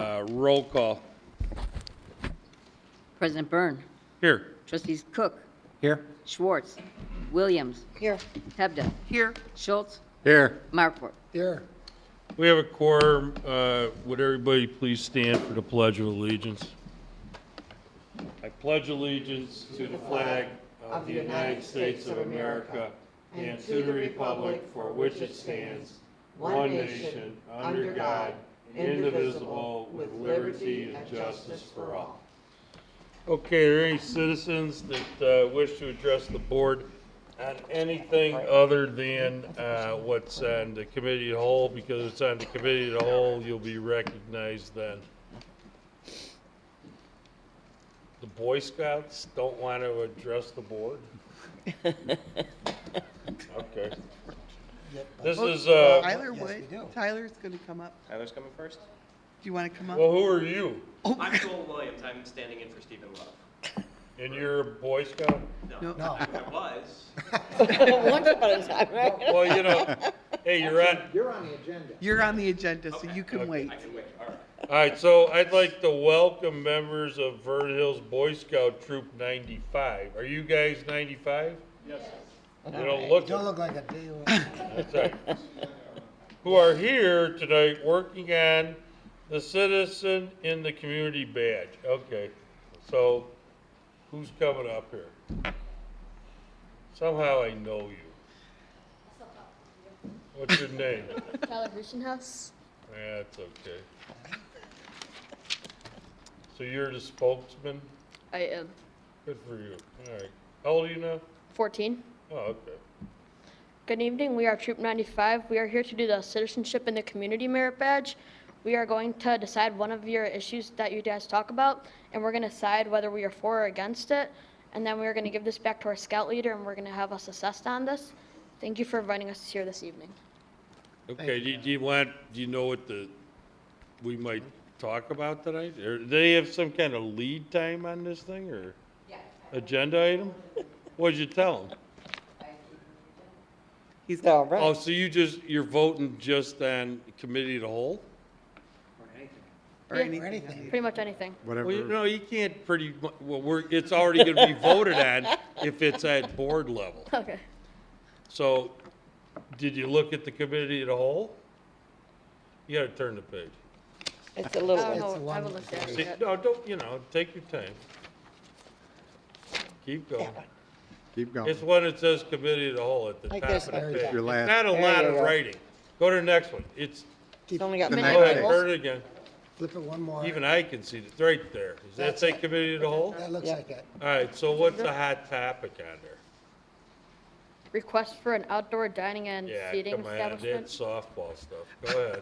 Roll call. President Byrne. Here. Trustees Cook. Here. Schwartz. Williams. Here. Hebda. Here. Schultz. Here. Markwart. Here. We have a quorum. Would everybody please stand for the Pledge of Allegiance? I pledge allegiance to the flag of the United States of America and to the republic for which it stands, one nation, under God, indivisible, with liberty and justice for all. Okay, are there any citizens that wish to address the board on anything other than what's on the committee of the whole? Because it's on the committee of the whole, you'll be recognized then. The Boy Scouts don't want to address the board? Okay. This is, Tyler would. we do. Tyler's going to come up. Tyler's coming first? Do you want to come up? well, who are you? I'm Joel Williams. I'm standing in for Stephen Love. And you're a Boy Scout? No. No. I was. Once upon a time, right? Well, you know, hey, you're on. You're on the agenda. You're on the agenda, so Okay. you can Okay. wait. I can wait. All right. All right, so I'd like to welcome members of Verd Hills Boy Scout Troop 95. Are you guys 95? Yes. You don't look Don't it. look like a day. That's right. Who are here tonight working on the Citizen in the Community badge. Okay, so who's coming up here? Somehow I know you. What's your name? Tyler Husenhaus. That's okay. So you're the spokesman? I am Good for you. All right. How old are you now? 14. Oh, okay. Good evening. We are Troop 95. We are here to do the Citizenship in the Community Merit Badge. We are going to decide one of your issues that you guys talk about, and we're going to decide whether we are for or against it. And then we're going to give this back to our scout leader, and we're going to have us assessed on this. Thank you for inviting us here this evening. Okay, do you know what we might talk about tonight? Or do they have some kind of lead time on this thing, or agenda item? What'd you tell them? He's All right. Oh, so you're voting just on committee of the whole? or Yeah. anything. Pretty much anything. Well, you can't it's already gonna be voted on if it's at board level. Okay. So, did you look at the committee of the whole? You gotta turn the page. It's a I little don't one. know. I haven't looked at it See, yet. no, don't, take your time. Keep going. Keep going. It's one that says committee of the whole at the Like top this of the one. page. Your last- Not a There lot you of go. writing. Go to the next one. It's, It's only got The go next minute ahead, page. turn it again. Flip it one more. Even I can see it. It's right there. Does that say committee of the whole? That looks like it. All right, so what's the hot topic on there? Request for an outdoor dining and Yeah, seating come on, establishment. that's softball stuff. Go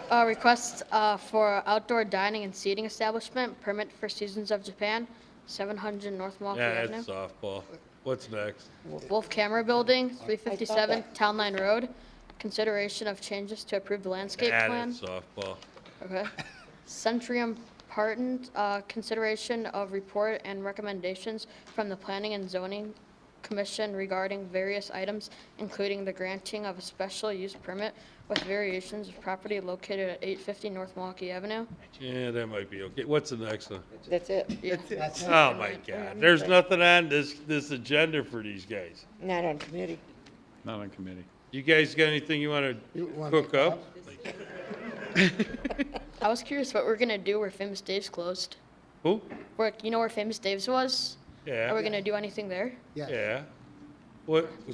ahead. Request for outdoor dining and seating establishment, permit for Seasons of Japan, 700 North Milwaukee Yeah, Avenue. that's softball. What's next? Wolf Camera Building, 357 Town Line Road. Consideration of changes to approved landscape plan. That's softball. Okay. Centrum Partners, consideration of report and recommendations from the Planning and Zoning Commission regarding various items, including the granting of a special use permit with variations of property located at 850 North Milwaukee Avenue. Yeah, that might be okay. What's the next one? That's it. That's it. That's it. Oh, my God. There's nothing on this agenda for these guys. Not on committee. Not on committee. You guys got anything you want You to want cook to up? I was curious what we're gonna do where Famous Dave's closed. Who? You know where Famous Dave's was? Are we Yeah, gonna do anything there? Yes. yeah.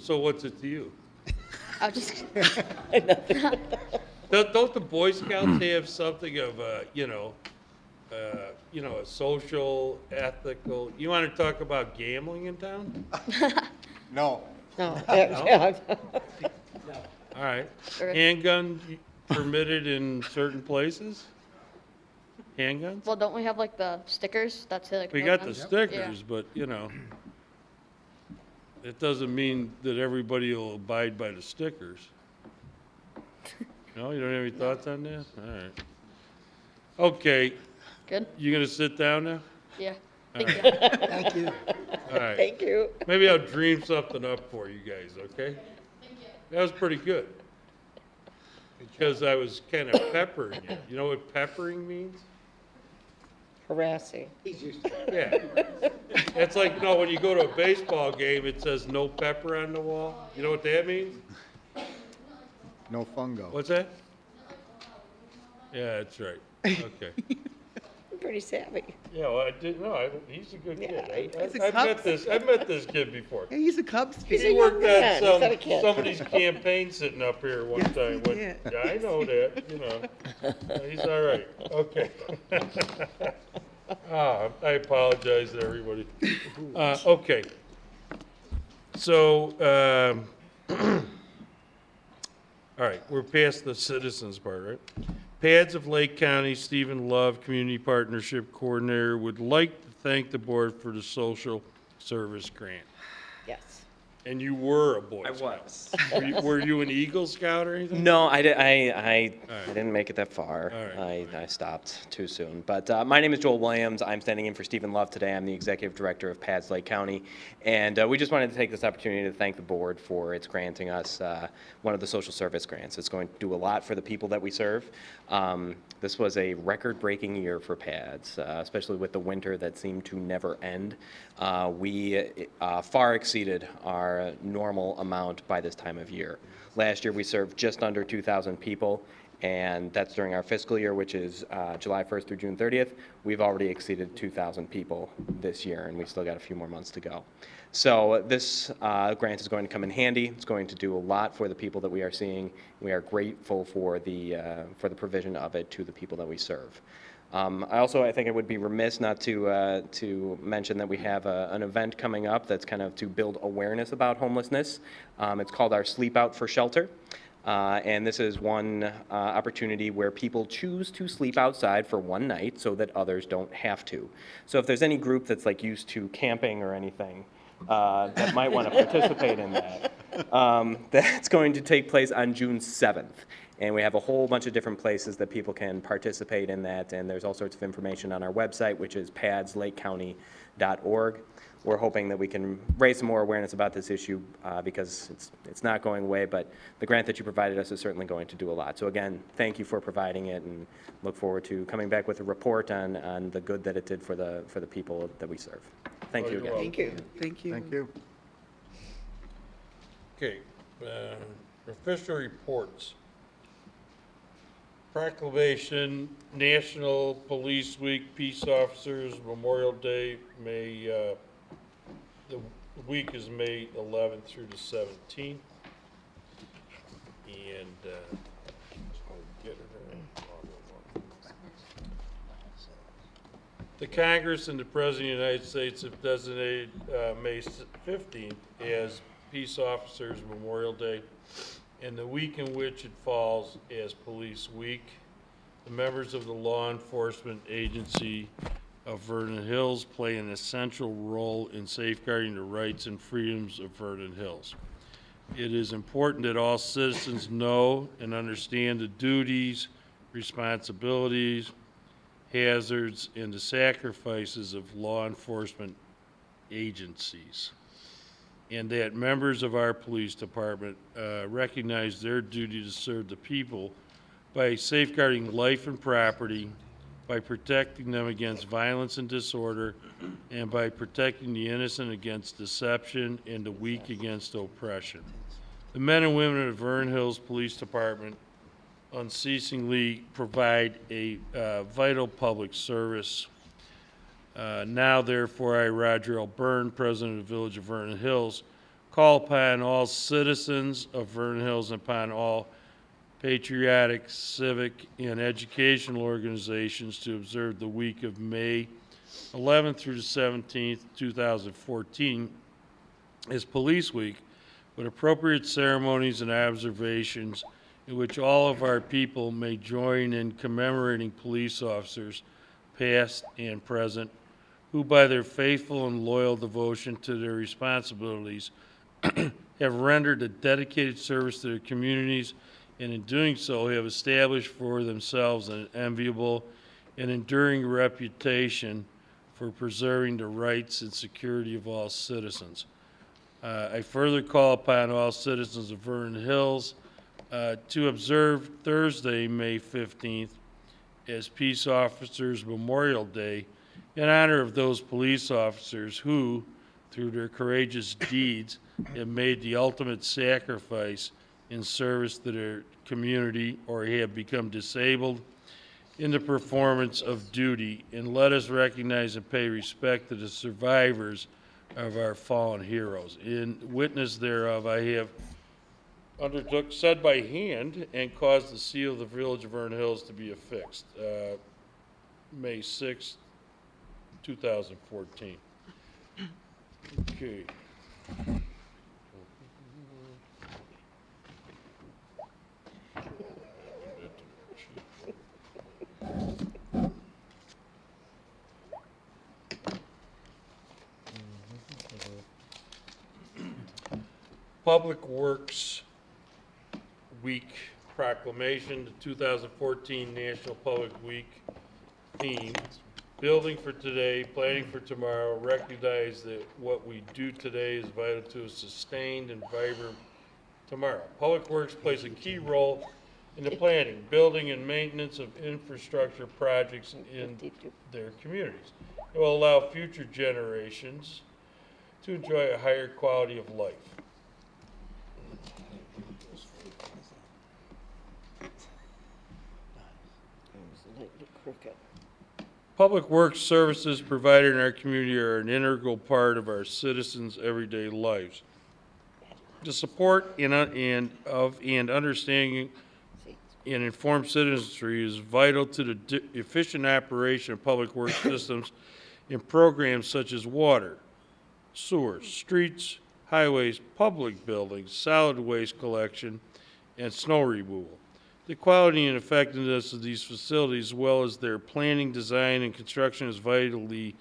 So what's it to you? I was just, Don't the Boy Scouts have something of a, a social, ethical, you want to talk about gambling in town? No. No. Yeah. All right. Okay. Handgun permitted in certain places? Handguns? well, don't we have like the stickers that say like? We no got the guns? stickers, but, it doesn't mean that everybody will abide by the stickers. No, you don't have any thoughts on that? All right. Okay, Good? you gonna sit down now? Yeah. All Thank right. you. Thank you. All right. Thank you. Maybe I'll dream something up for you guys, okay? That was pretty good. because I was kind of peppering you. You know what peppering means? Harassing. Yeah. It's like, no, when you go to a baseball game, it says no pepper on the wall. You know what that means? No fungo. What's that? Yeah, that's right. Okay. I'm pretty savvy. Yeah, well, I didn't know. He's a good kid. Yeah, He's a I've met Cubs. I've met this kid before. Yeah, he's a Cubs He's fan. a He young worked man. on He's not a kid. somebody's campaign sitting up here one Yes, time. he did. Yeah, I know that, you know. He's all right. Okay. I apologize to everybody. Okay. So, all right, we're past the citizens part, right? PADS of Lake County, Stephen Love, Community Partnership Coordinator, would like to thank the board for the social service grant. Yes. And you were a Boy I Scout. was. Were you an Eagle Scout or anything? No, I right. didn't make it that far. All right. I stopped too soon. But my name is Joel Williams. I'm standing in for Stephen Love today. I'm the Executive Director of PADS Lake County. And we just wanted to take this opportunity to thank the board for its granting us one of the social service grants. It's going to do a lot for the people that we serve. This was a record-breaking year for PADS, especially with the winter that seemed to never end. We far exceeded our normal amount by this time of year. Last year, we served just under 2,000 people, and that's during our fiscal year, which is July 1st through June 30th. We've already exceeded 2,000 people this year, and we still got a few more months to go. So this grant is going to come in handy. It's going to do a lot for the people that we are seeing. We are grateful for the provision of it to the people that we serve. I think it would be remiss not to mention that we have an event coming up that's kind of to build awareness about homelessness. It's called our Sleep Out for Shelter. And this is one opportunity where people choose to sleep outside for one night so that others don't have to. So if there's any group that's like used to camping or anything that might want to participate in that, that's going to take place on June 7th. And we have a whole bunch of different places that people can participate in that, and there's all sorts of information on our website, which is padslakecounty.org. We're hoping that we can raise some more awareness about this issue because it's not going away, but the grant that you provided us is certainly going to do a lot. So again, thank you for providing it, and look forward to coming back with a report on the good that it did for the people that we serve. Thank you again. Thank you. Thank you. Thank you. Okay, official reports. Proclamation, National Police Week, Peace Officers, Memorial Day, the week is May 11th through the 17th. And, the Congress and the President of the United States have designated May 15th as Peace Officers Memorial Day, and the week in which it falls as Police Week. The members of the law enforcement agency of Vernon Hills play an essential role in safeguarding the rights and freedoms of Vernon Hills. It is important that all citizens know and understand the duties, responsibilities, hazards, and the sacrifices of law enforcement agencies, and that members of our police department recognize their duty to serve the people by safeguarding life and property, by protecting them against violence and disorder, and by protecting the innocent against deception and the weak against oppression. The men and women of Vernon Hills Police Department unceasingly provide a vital public service. Now, therefore, I, Roger L. Byrne, President of the Village of Vernon Hills, call upon all citizens of Vernon Hills and upon all patriotic, civic, and educational organizations to observe the week of May 11th through the 17th, 2014 as Police Week, with appropriate ceremonies and observations in which all of our people may join in commemorating police officers, past and present, who by their faithful and loyal devotion to their responsibilities have rendered a dedicated service to their communities, and in doing so have established for themselves an enviable and enduring reputation for preserving the rights and security of all citizens. I further call upon all citizens of Vernon Hills to observe Thursday, May 15th, as Peace Officers Memorial Day in honor of those police officers who, through their courageous deeds, have made the ultimate sacrifice in service to their community or have become disabled in the performance of duty. And let us recognize and pay respect to the survivors of our fallen heroes. In witness thereof, I have undertook, said by hand, and caused the seal of the Village of Vernon Hills to be affixed. May 6th, 2014. Okay. Public Works Week proclamation, the 2014 National Public Week theme. Building for today, planning for tomorrow, recognize that what we do today is vital to a sustained and vibrant tomorrow. Public Works plays a key role in the planning, building, and maintenance of infrastructure projects in their communities. It will allow future generations to enjoy a higher quality of life. Crooked. Public works services provided in our community are an integral part of our citizens' everyday lives. The support and understanding and informed citizenry is vital to the efficient operation of public works systems in programs such as water, sewers, streets, highways, public buildings, solid waste collection, and snow removal. The quality and effectiveness of these facilities, as well as their planning, design, and construction, is vitally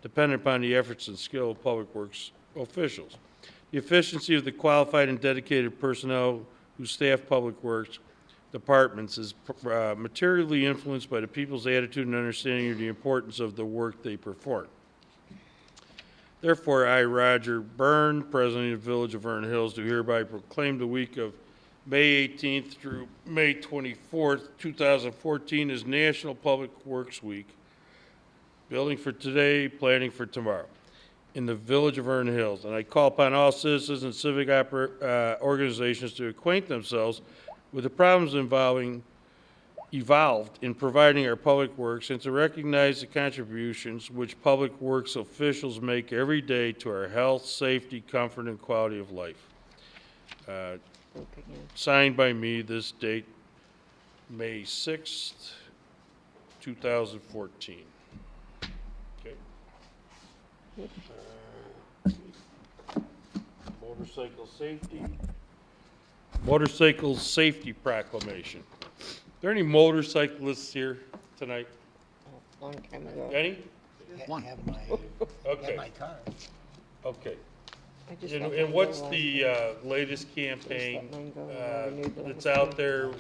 dependent upon the efforts and skill of public works officials. The efficiency of the qualified and dedicated personnel who staff public works departments is materially influenced by the people's attitude and understanding of the importance of the work they perform. Therefore, I, Roger Byrne, President of the Village of Vernon Hills, do hereby proclaim the week of May 18th through May 24th, 2014 as National Public Works Week. Building for today, planning for tomorrow in the Village of Vernon Hills. And I call upon all citizens and civic organizations to acquaint themselves with the problems evolved in providing our public works and to recognize the contributions which public works officials make every day to our health, safety, comfort, and quality of life. Signed by me this date, May 6th, 2014. Okay. Motorcycle safety. Motorcycle safety proclamation. Are there any motorcyclists here tonight? Long time ago. Any? One. Okay, my car. okay. I just And let and mine what's go the latest campaign Just let mine go and I renewed the that's last out one. there?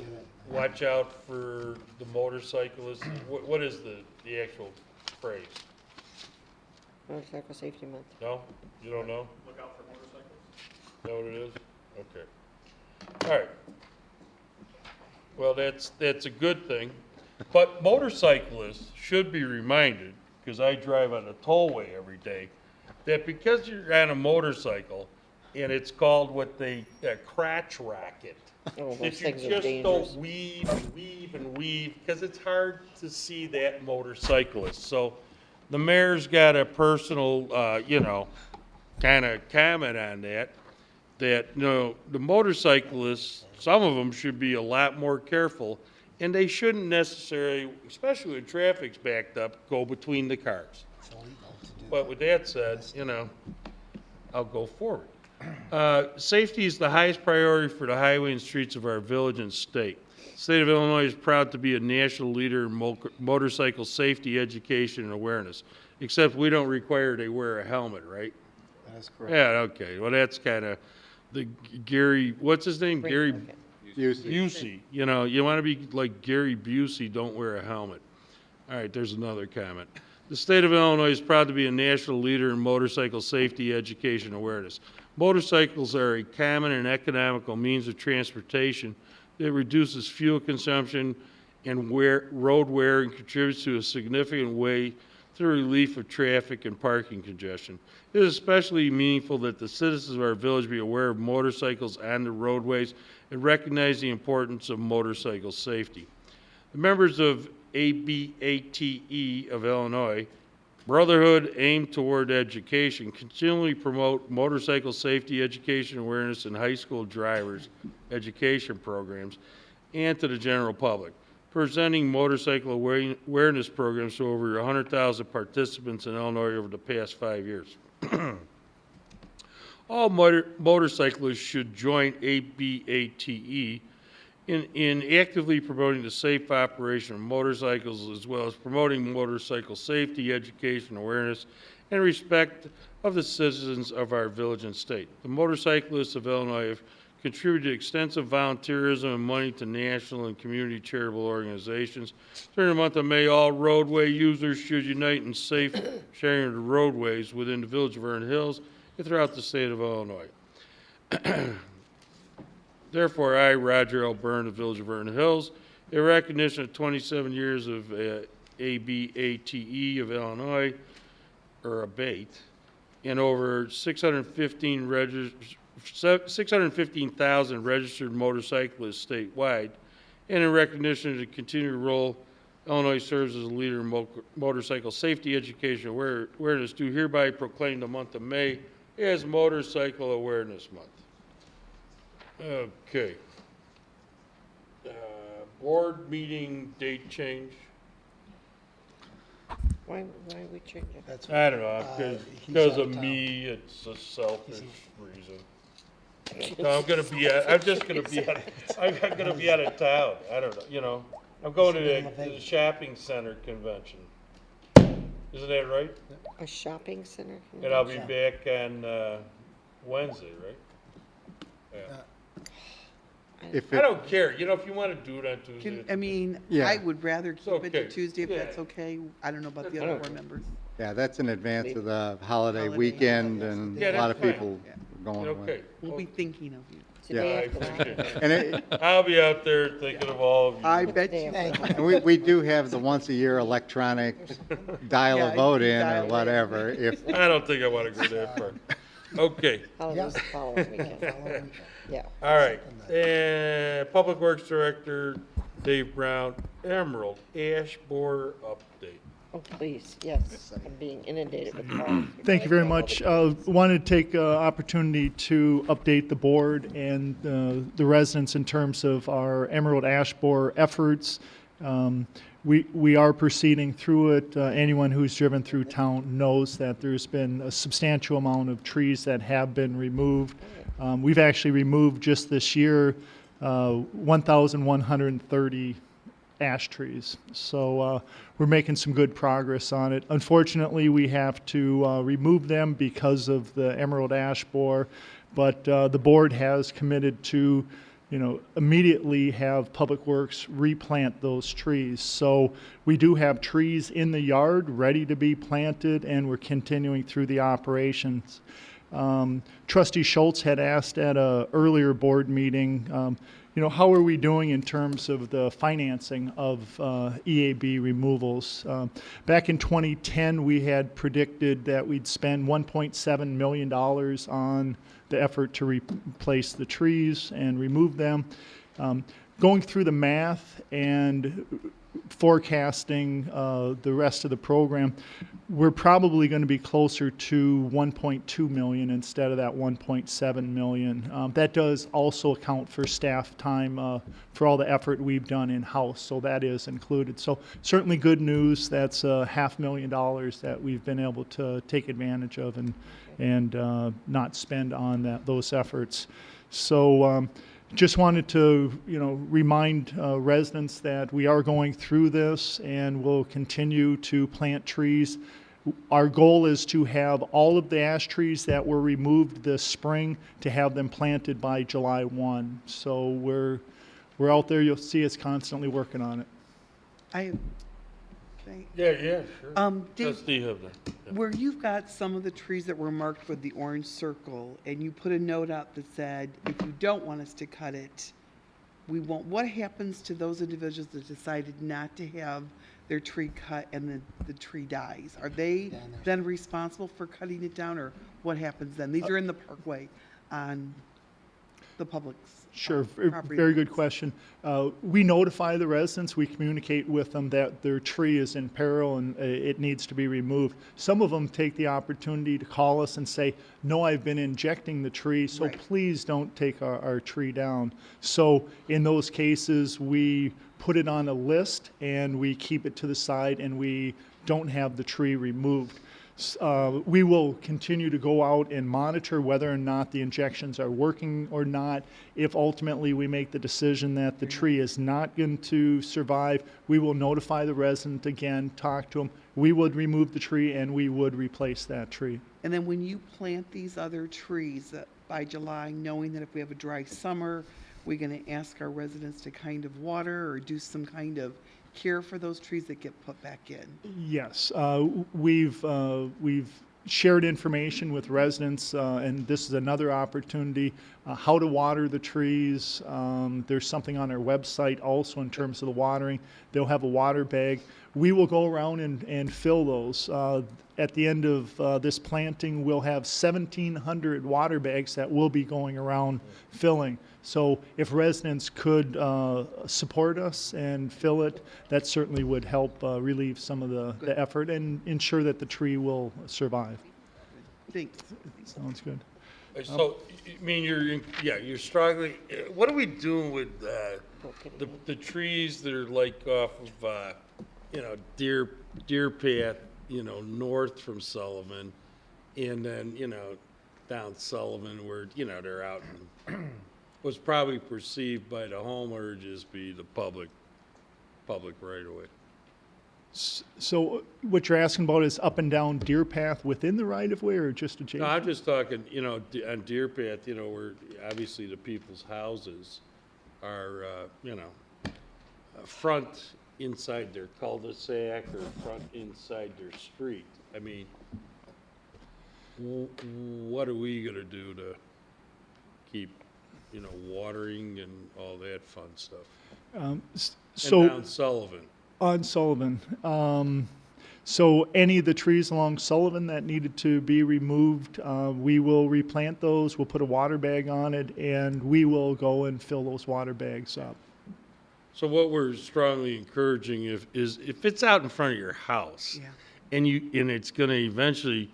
Watch out for the motorcyclists. What is the actual phrase? Motorcycle Safety Month. No? You don't know? Look out for motorcycles. Know what it is? Okay. All right. Well, that's a good thing. But motorcyclists should be reminded, because I drive on a tollway every day, that because you're on a motorcycle and it's called a crotch racket, Oh, that those you things are just dangerous. don't weave and weave and weave, because it's hard to see that motorcyclist. So the mayor's got a personal, kind of comment on that, the motorcyclists, some of them should be a lot more careful, and they shouldn't necessarily, especially when traffic's backed up, go between the cars. But with that said, I'll go forward. Safety is the highest priority for the highway and streets of our village and state. The state of Illinois is proud to be a national leader in motorcycle safety education and awareness, except we don't require they wear a helmet, right? That's correct. Yeah, okay. Well, that's kind of the Gary, what's his name? Gary Busey. You want to be like Gary Busey, don't wear a helmet. All right, there's another comment. The state of Illinois is proud to be a national leader in motorcycle safety education awareness. Motorcycles are a common and economical means of transportation It reduces fuel consumption and road wear and contributes to a significant way to the relief of traffic and parking congestion. It is especially meaningful that the citizens of our village be aware of motorcycles on the roadways and recognize the importance of motorcycle safety. The members of ABATE of Illinois, Brotherhood Aimed Toward Education, continually promote motorcycle safety education awareness in high school drivers education programs and to the general public, presenting motorcycle awareness programs to over 100,000 participants in Illinois over the past 5 years. All motorcyclists should join ABATE in actively promoting the safe operation of motorcycles, as well as promoting motorcycle safety, education, awareness, and respect of the citizens of our village and state. The motorcyclists of Illinois have contributed extensive volunteerism and money to national and community charitable organizations. During the month of May, all roadway users should unite in safe sharing of the roadways within the village of Vernon Hills and throughout the state of Illinois. Therefore, I, Roger L. Byrne, of the Village of Vernon Hills, in recognition of 27 years of ABATE of Illinois, or ABATE, and over 615,000 registered motorcyclists statewide, and in recognition of the continued role Illinois serves as a leader in motorcycle safety education awareness, do hereby proclaim the month of May as Motorcycle Awareness Month. Okay. Board meeting date change. Why are we changing? I don't know, because of me, it's a selfish reason. No, I'm just gonna be out of town. I don't know, you know. I'm going to the shopping center convention. Isn't that right? A shopping center? And I'll be back on Wednesday, right? Yeah. If I it, don't care, you know, if you want to do it on Tuesday. I mean, Yeah. I would rather keep it to okay. Tuesday if Yeah. that's okay. I don't know about the I other don't board care. members. yeah, that's in advance of the holiday Holiday. weekend, and Yeah, a lot that's of people fine. going away. Okay. We'll be thinking of you. Today I after that. appreciate it. And, it, I'll be out there thinking of all of you. I bet Day you. after that. and we do have the once-a-year electronic dial Yeah, a vote in dial or it in. whatever. If I don't think I want to go that far. Okay, Holidays the following weekend. Yeah. all right. And Public Works Director Dave Brown, Emerald Ash Borer update. Oh, please, yes. I'm being inundated with calls. Thank you very much. Wanted to take opportunity to update the board and the residents in terms of our Emerald Ash Borer efforts. We are proceeding through it. Anyone who's driven through town knows that there's been a substantial amount of trees that have been removed. We've actually removed just this year 1,130 ash trees. So we're making some good progress on it. Unfortunately, we have to remove them because of the emerald ash borer, but the board has committed to, immediately have Public Works replant those trees. So we do have trees in the yard ready to be planted, and we're continuing through the operations. Trustee Schultz had asked at an earlier board meeting, how are we doing in terms of the financing of EAB removals? Back in 2010, we had predicted that we'd spend $1.7 million on the effort to replace the trees and remove them. Going through the math and forecasting the rest of the program, we're probably going to be closer to 1.2 million instead of that 1.7 million. That does also account for staff time for all the effort we've done in-house, so that is included. So certainly good news. That's $500,000 that we've been able to take advantage of and not spend on those efforts. So just wanted to, remind residents that we are going through this and we'll continue to plant trees. Our goal is to have all of the ash trees that were removed this spring to have them planted by July 1. So we're out there. You'll see us constantly working on it. Yeah, sure. Dave, Trustee Hubner. where you've got some of the trees that were marked with the orange circle, and you put a note out that said, if you don't want us to cut it, we won't, what happens to those individuals that decided not to have their tree cut and the tree dies? Are they then responsible for cutting it down, or what happens then? These are in the parkway on the public's. Sure, property very good rights. question. We notify the residents, we communicate with them that their tree is in peril and it needs to be removed. Some of them take the opportunity to call us and say, no, I've been injecting the tree, so Right. please don't take our tree down. So in those cases, we put it on a list and we keep it to the side and we don't have the tree removed. We will continue to go out and monitor whether or not the injections are working or not. If ultimately we make the decision that the tree is not going to survive, we will notify the resident again, talk to them. We would remove the tree and we would replace that tree. And then when you plant these other trees by July, knowing that if we have a dry summer, we're going to ask our residents to kind of water or do some kind of care for those trees that get put back in. Yes, we've shared information with residents, and this is another opportunity, how to water the trees. There's something on our website also in terms of the watering. They'll have a water bag. We will go around and fill those. At the end of this planting, we'll have 1,700 water bags that will be going around filling. So if residents could support us and fill it, that certainly would help relieve some of the effort and ensure that the tree will survive. Thanks. Sounds good. So, I mean, you're struggling. What are we doing with the trees that are like off of, Deer Path, north from Sullivan, and then, down Sullivan where, they're out and was probably perceived by the homeowner to just be the public right of way. So what you're asking about is up and down Deer Path within the right-of-way or just No, adjacent? I'm just talking, on Deer Path, where obviously the people's houses are, front inside their cul-de-sac or front inside their street. I mean, what are we gonna do to keep, watering and all that fun stuff? And So down Sullivan. on Sullivan, so any of the trees along Sullivan that needed to be removed, we will replant those, we'll put a water bag on it, and we will go and fill those water bags up. So what we're strongly encouraging is if it's out in front of your house, Yeah. and it's gonna eventually,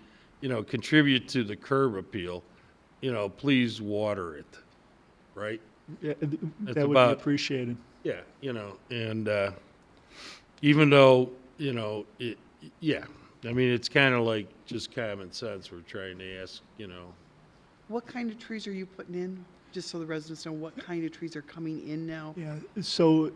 contribute to the curb appeal, please water it, right? Yeah, It's that would be about- appreciated. Yeah, and even though, I mean, it's kind of like just common sense we're trying to ask, What kind of trees are you putting in? Just so the residents know what kind of trees are coming in now? Yeah, so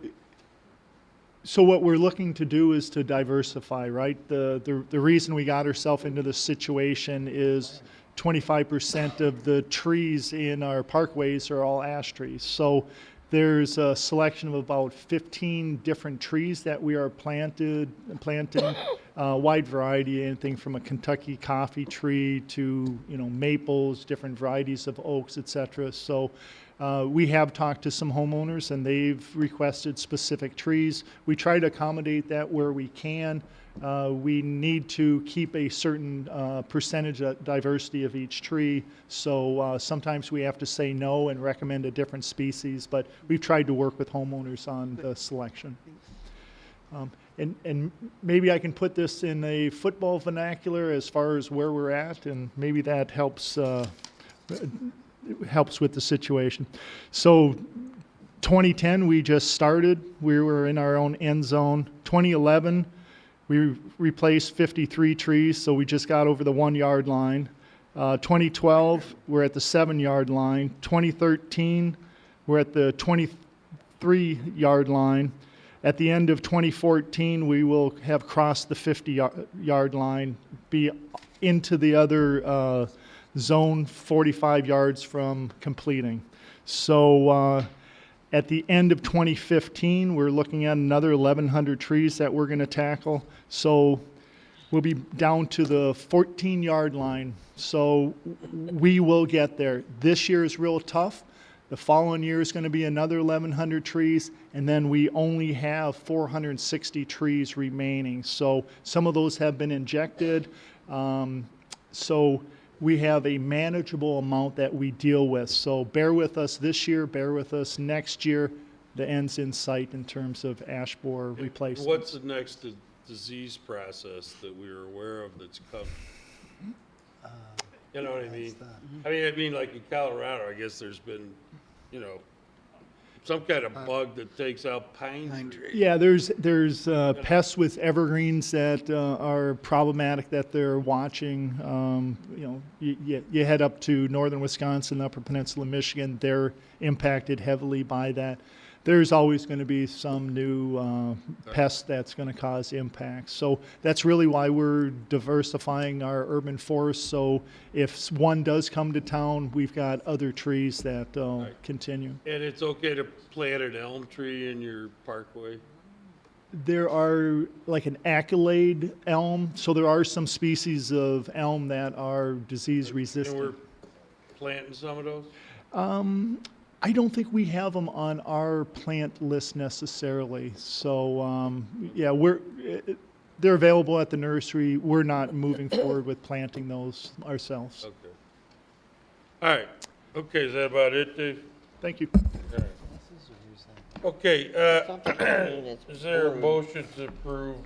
what we're looking to do is to diversify, right? The reason we got ourselves into this situation is 25% of the trees in our parkways are all ash trees. So there's a selection of about 15 different trees that we are planting, wide variety, anything from a Kentucky coffee tree to, maples, different varieties of oaks, et cetera. So we have talked to some homeowners and they've requested specific trees. We try to accommodate that where we can. We need to keep a certain percentage of diversity of each tree. So sometimes we have to say no and recommend a different species, but we've tried to work with homeowners on the selection. And maybe I can put this in a football vernacular as far as where we're at, and maybe that helps with the situation. So 2010, we just started. We were in our own end zone. 2011, we replaced 53 trees, so we just got over the 1 yard line. 2012, we're at the 7 yard line. 2013, we're at the 23 yard line. At the end of 2014, we will have crossed the 50 yard line, be into the other zone 45 yards from completing. So at the end of 2015, we're looking at another 1,100 trees that we're going to tackle. So we'll be down to the 14 yard line. So we will get there. This year is real tough. The following year is going to be another 1,100 trees, and then we only have 460 trees remaining. So some of those have been injected. So we have a manageable amount that we deal with. So bear with us this year, bear with us next year. The end's in sight in terms of ash borer replacement. What's the next disease process that we are aware of that's coming? You know what I mean? I mean, like in Colorado, I guess there's been, you know, some kind of bug that takes out pine trees. Yeah, there's pests with evergreens that are problematic that they're watching. You know, you head up to northern Wisconsin, upper peninsula Michigan, they're impacted heavily by that. There's always going to be some new pest that's going to cause impacts. So that's really why we're diversifying our urban forests. So if one does come to town, we've got other trees that continue. And it's okay to plant an elm tree in your parkway? There are like an accolade elm, so there are some species of elm that are disease And resistant. we're planting some of those? I don't think we have them on our plant list necessarily. So, yeah, they're available at the nursery. We're not moving forward with planting those ourselves. Okay. All right. Okay, is that about it, Dave? Thank you. All right. Okay, Something I mean, it's is there a boring. motion to approve,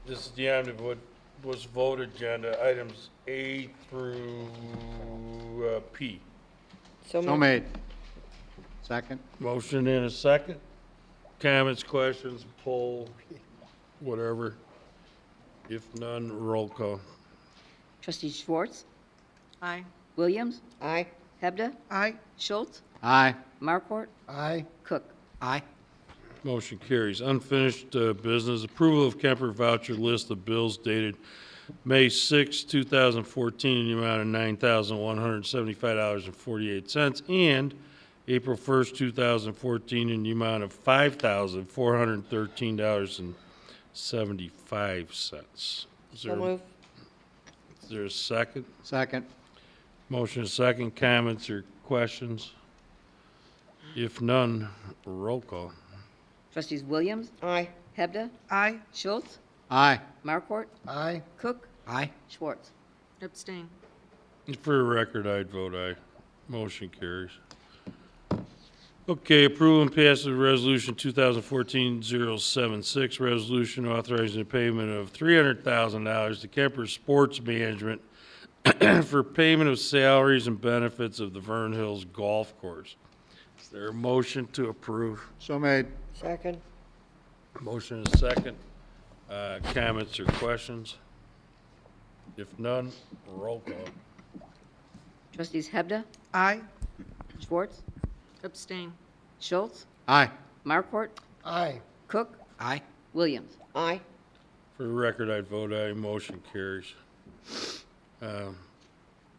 this is the omnibus vote agenda, items A through P? So So moved. made. Second? Motion in a second. Comments, questions, poll, whatever. If none, roll call. Trustee Schwartz, Aye. Williams, Aye. Hebda, Aye. Schultz, Aye. Markwart, Aye. Cook. Aye. Motion carries. Unfinished business, approval of Kemper voucher list of bills dated May 6, 2014, in the amount of $9,175.48, and April 1st, 2014, in the amount of $5,413.75. Is So moved. there a second? Second? Motion is second. Comments or questions? If none, roll call. Trustees Williams, Aye. Hebda, Aye. Schultz, Aye. Markwart, Aye. Cook, Aye. Schwartz. Abstain. For the record, I'd vote aye. Motion carries. Okay, approval and passage of resolution 2014-076, resolution authorizing the payment of $300,000 to Kemper Sports Management for payment of salaries and benefits of the Vern Hills Golf Course. Is there a motion to approve? So made. Second. Motion is second. Comments or questions? If none, roll call. Trustees Hebda, Aye. Schwartz, Abstain. Schultz, Aye. Markwart, Aye. Cook, Aye. Williams. Aye. For the record, I'd vote aye. Motion carries.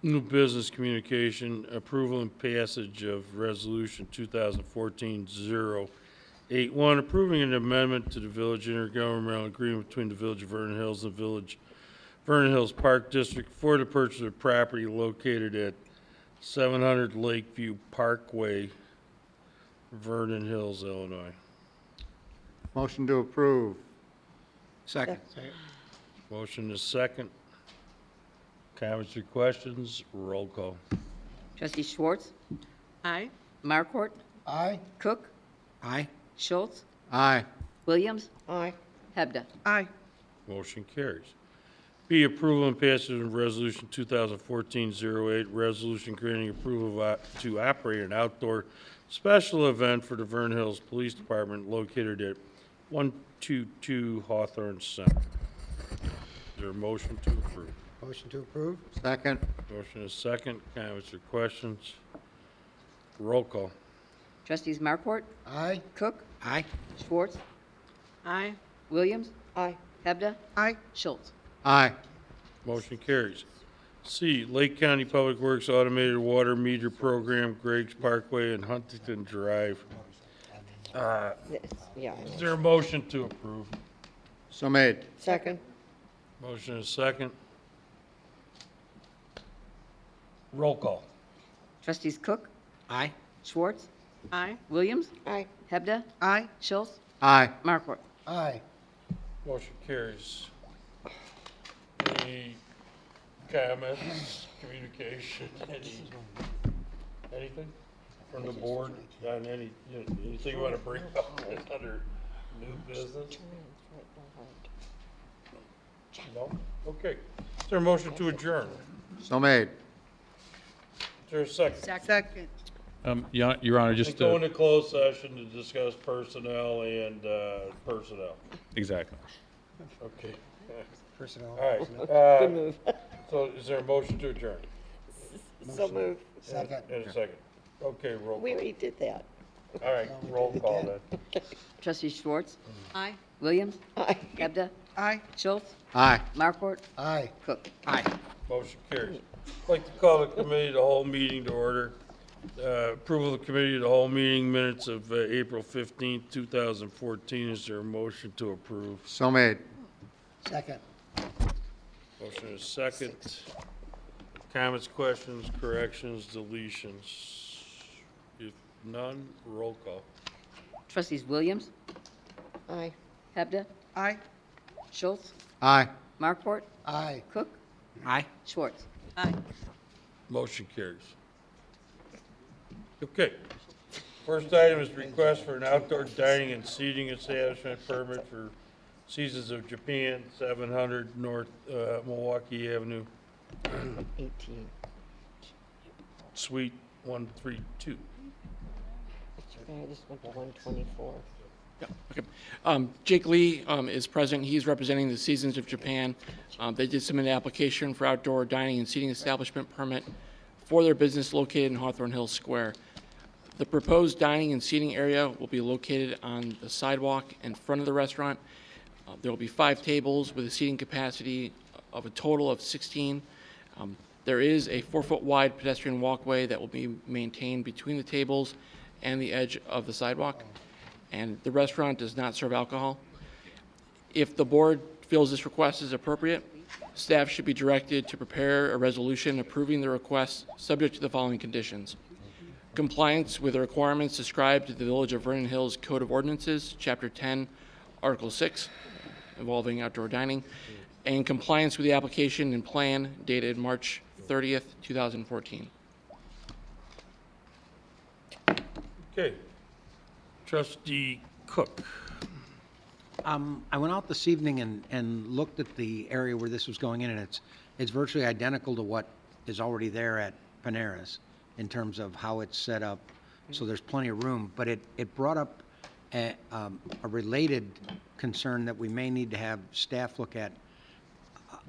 New business communication, approval and passage of resolution 2014-081, approving an amendment to the village intergovernmental agreement between the Village of Vernon Hills and Village Vernon Hills Park District for the purchase of property located at 700 Lakeview Parkway, Vernon Hills, Illinois. Motion to approve. Second. Motion is second. Comments or questions? Roll call. Trustee Schwartz, Aye. Markwart, Aye. Cook, Aye. Schultz, Aye. Williams, Aye. Hebda. Aye. Motion carries. B, approval and passage of resolution 2014-08, resolution granting approval to operate an outdoor special event for the Vernon Hills Police Department located at 122 Hawthorne Center. Is there a motion to approve? Motion to approve. Second? Motion is second. Comments or questions? Roll call. Trustees Markwart, Aye. Cook, Aye. Schwartz, Aye. Williams, Aye. Hebda, Aye. Schultz. Aye. Motion carries. C, Lake County Public Works Automated Water Meter Program, Greg's Parkway and Huntington Drive. Yeah. Is there a motion to approve? So made. Second. Motion is second. Roll call. Trustees Cook, Aye. Schwartz, Aye. Williams, Aye. Hebda, Aye. Schultz, Aye. Markwart. Aye. Motion carries. Any comments, communication, anything from the board on anything you want to bring up under new business? No? Okay. Is there a motion to adjourn? So made. Is there a second? Second. Your Honor, just Go into closed session to discuss personnel and personnel. exactly. Okay. Personnel. All right. Good move. So is there a motion to adjourn? So move. Second. In a second. Okay, roll. We already did that. All right, roll call then. Trustee Schwartz, Aye. Williams, Aye. Hebda, Aye. Schultz, Aye. Markwart, Aye. Cook. Motion carries. I'd like to call the committee, the whole meeting to order. Approval of the committee, of the whole meeting minutes of April 15th, 2014. Is there a motion to approve? So made. Second. Motion is second. Comments, questions, corrections, deletions? If none, roll call. Trustees Williams, Aye. Hebda, Aye. Schultz, Aye. Markwart, Aye. Cook, Aye. Schwartz. Aye. Motion carries. Okay. First item is request for an outdoor dining and seating establishment permit for Seasons of Japan, 700 North Milwaukee Avenue, 18. Suite 132. I just went to 124. Jake Lee is present. He's representing the Seasons of Japan. They did submit an application for outdoor dining and seating establishment permit for their business located in Hawthorne Hills Square. The proposed dining and seating area will be located on the sidewalk in front of the restaurant. There will be 5 tables with a seating capacity of a total of 16. There is a 4-foot wide pedestrian walkway that will be maintained between the tables and the edge of the sidewalk. And the restaurant does not serve alcohol. If the board feels this request is appropriate, staff should be directed to prepare a resolution approving the request subject to the following conditions. Compliance with the requirements described in the Village of Vernon Hills Code of Ordinances, Chapter 10, Article 6, involving outdoor dining, and compliance with the application and plan dated March 30th, 2014. Okay. Trustee Cook. I went out this evening and looked at the area where this was going in, and it's virtually identical to what is already there at Panera's in terms of how it's set up, so there's plenty of room. But it brought up a related concern that we may need to have staff look at.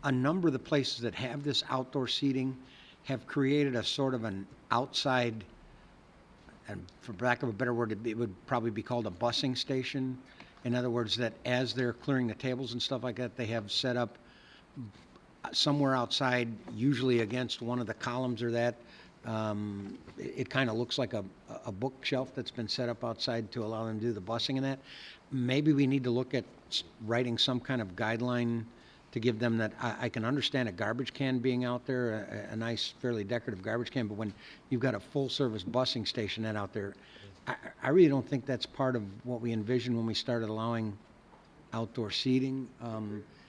A number of the places that have this outdoor seating have created a sort of an outside, and for lack of a better word, it would probably be called a busing station. In other words, that as they're clearing the tables and stuff like that, they have set up somewhere outside, usually against one of the columns or that. It kind of looks like a bookshelf that's been set up outside to allow them to do the busing and that. Maybe we need to look at writing some kind of guideline to give them that. I can understand a garbage can being out there, a nice, fairly decorative garbage can, but when you've got a full-service busing station out there, I really don't think that's part of what we envisioned when we started allowing outdoor seating.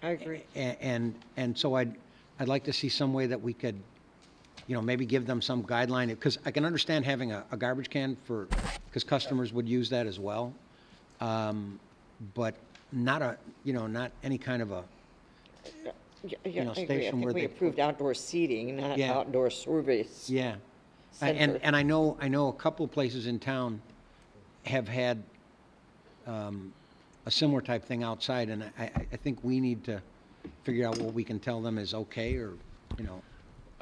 I agree. And so I'd like to see some way that we could, maybe give them some guideline, because I can understand having a garbage can because customers would use that as well. But not not any kind of a, Yeah, I agree. I station think where we they approved outdoor seating, not Yeah. outdoor service. yeah. Center. And I know a couple of places in town have had a similar type thing outside, and I think we need to figure out what we can tell them is okay, or,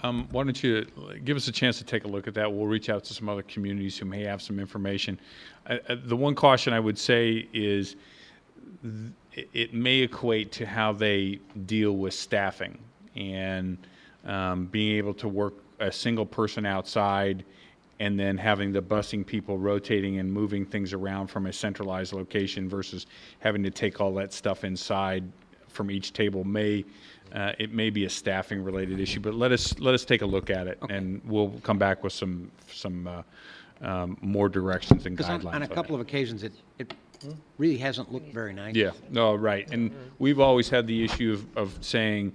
Why don't you give us a chance to take a look at that? We'll reach out to some other communities who may have some information. The one caution I would say is it may equate to how they deal with staffing and being able to work a single person outside and then having the busing people rotating and moving things around from a centralized location versus having to take all that stuff inside from each table. It may be a staffing related issue, but let us take a look at it, and we'll come back with some more directions and Because guidelines. on a couple of occasions, it really hasn't looked very nice. Yeah, no, right. And we've always had the issue of saying,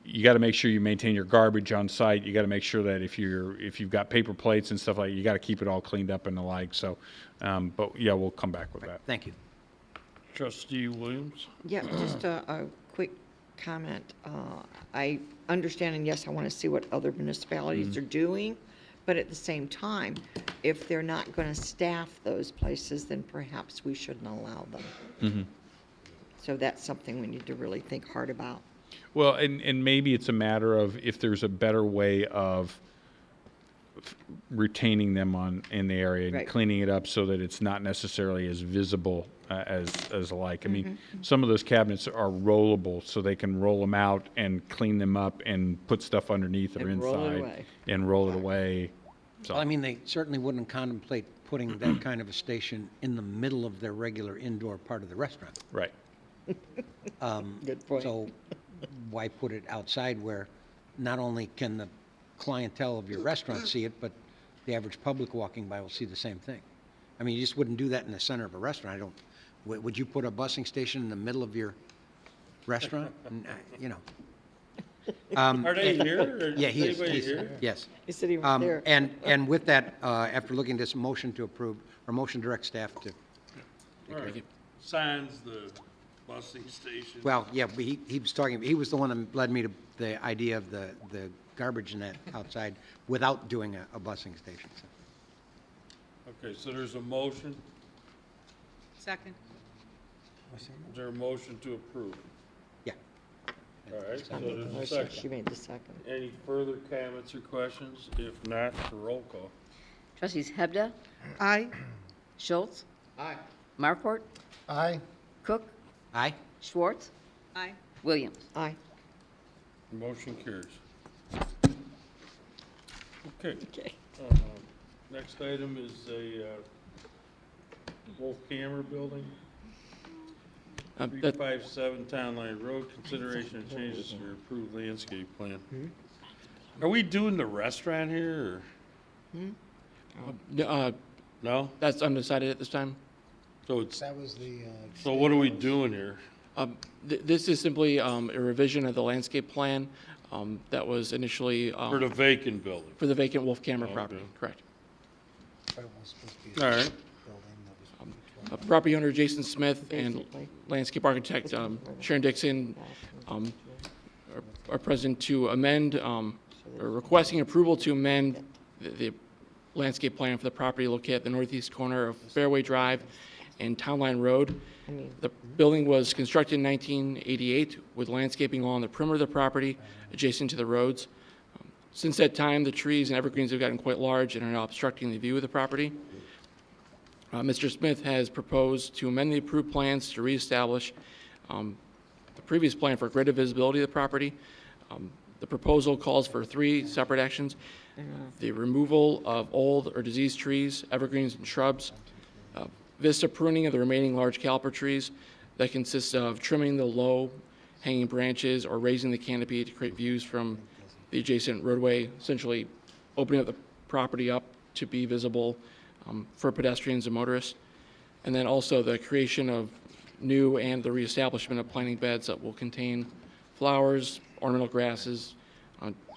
you got to make sure you maintain your garbage on site. You got to make sure that if you've got paper plates and stuff like, you got to keep it all cleaned up and the like. So, but yeah, we'll come back with that. Thank you. Trustee Williams? Yeah, just a quick comment. I understand, and yes, I want to see what other municipalities are doing, but at the same time, if they're not going to staff those places, then perhaps we shouldn't allow them. So that's something we need to really think hard about. Well, and maybe it's a matter of if there's a better way of retaining them in the area and Right. cleaning it up so that it's not necessarily as visible as alike. I mean, some of those cabinets are rollable, so they can roll them out and clean them up and put stuff underneath or And roll it inside away. and roll it away. So, Well, I mean, they certainly wouldn't contemplate putting that kind of a station in the middle of their regular indoor part of the restaurant. right. Good point. So why put it outside where not only can the clientele of your restaurant see it, but the average public walking by will see the same thing? I mean, you just wouldn't do that in the center of a restaurant. Would you put a busing station in the middle of your restaurant? You know. Are they here? Or Yeah, he is. anybody here? Yes. He said he was there. And with that, after looking at this motion to approve, or motion to direct staff to, All right. Signs the busing station. well, yeah, but he was talking, he was the one that led me to the idea of the garbage and that outside without doing a busing station. So. Okay, so there's a motion. Second. Is there a motion to approve? Yeah. All right, so I made the there's a motion, she second. made the second. Any further comments or questions? If not, for roll call. Trustees Hebda, Aye. Schultz. Aye. Markwart, Aye. Cook, Aye? Schwartz, Aye. Williams. Aye. Motion carries. Okay. Okay. Next item is a Wolf Camera Building, That- 357 Town Line Road, consideration of changes to your approved landscape plan. Are we doing the restaurant here, or no? That's undecided at this time. So it's, That was the, so what are we doing here? This is simply a revision of the landscape plan that was initially For the vacant building? for the vacant Wolf Camera Okay. property, correct. but it was supposed to be a All right. building that was. Property owner Jason Smith and Basically. landscape architect Sharon Dixon are present to amend, or requesting approval to amend the landscape plan for the property located at the northeast corner of Fairway Drive and Town Line Road. The building was constructed in 1988 with landscaping along the perimeter of the property adjacent to the roads. Since that time, the trees and evergreens have gotten quite large and are now obstructing the view of the property. Mr. Smith has proposed to amend the approved plans to reestablish the previous plan for greater visibility of the property. The proposal calls for 3 separate actions: the removal of old or diseased trees, evergreens, and shrubs, vista pruning of the remaining large caliper trees that consists of trimming the low hanging branches or raising the canopy to create views from the adjacent roadway, essentially opening up the property up to be visible for pedestrians and motorists. And then also the creation of new and the reestablishment of planting beds that will contain flowers, ornamental grasses,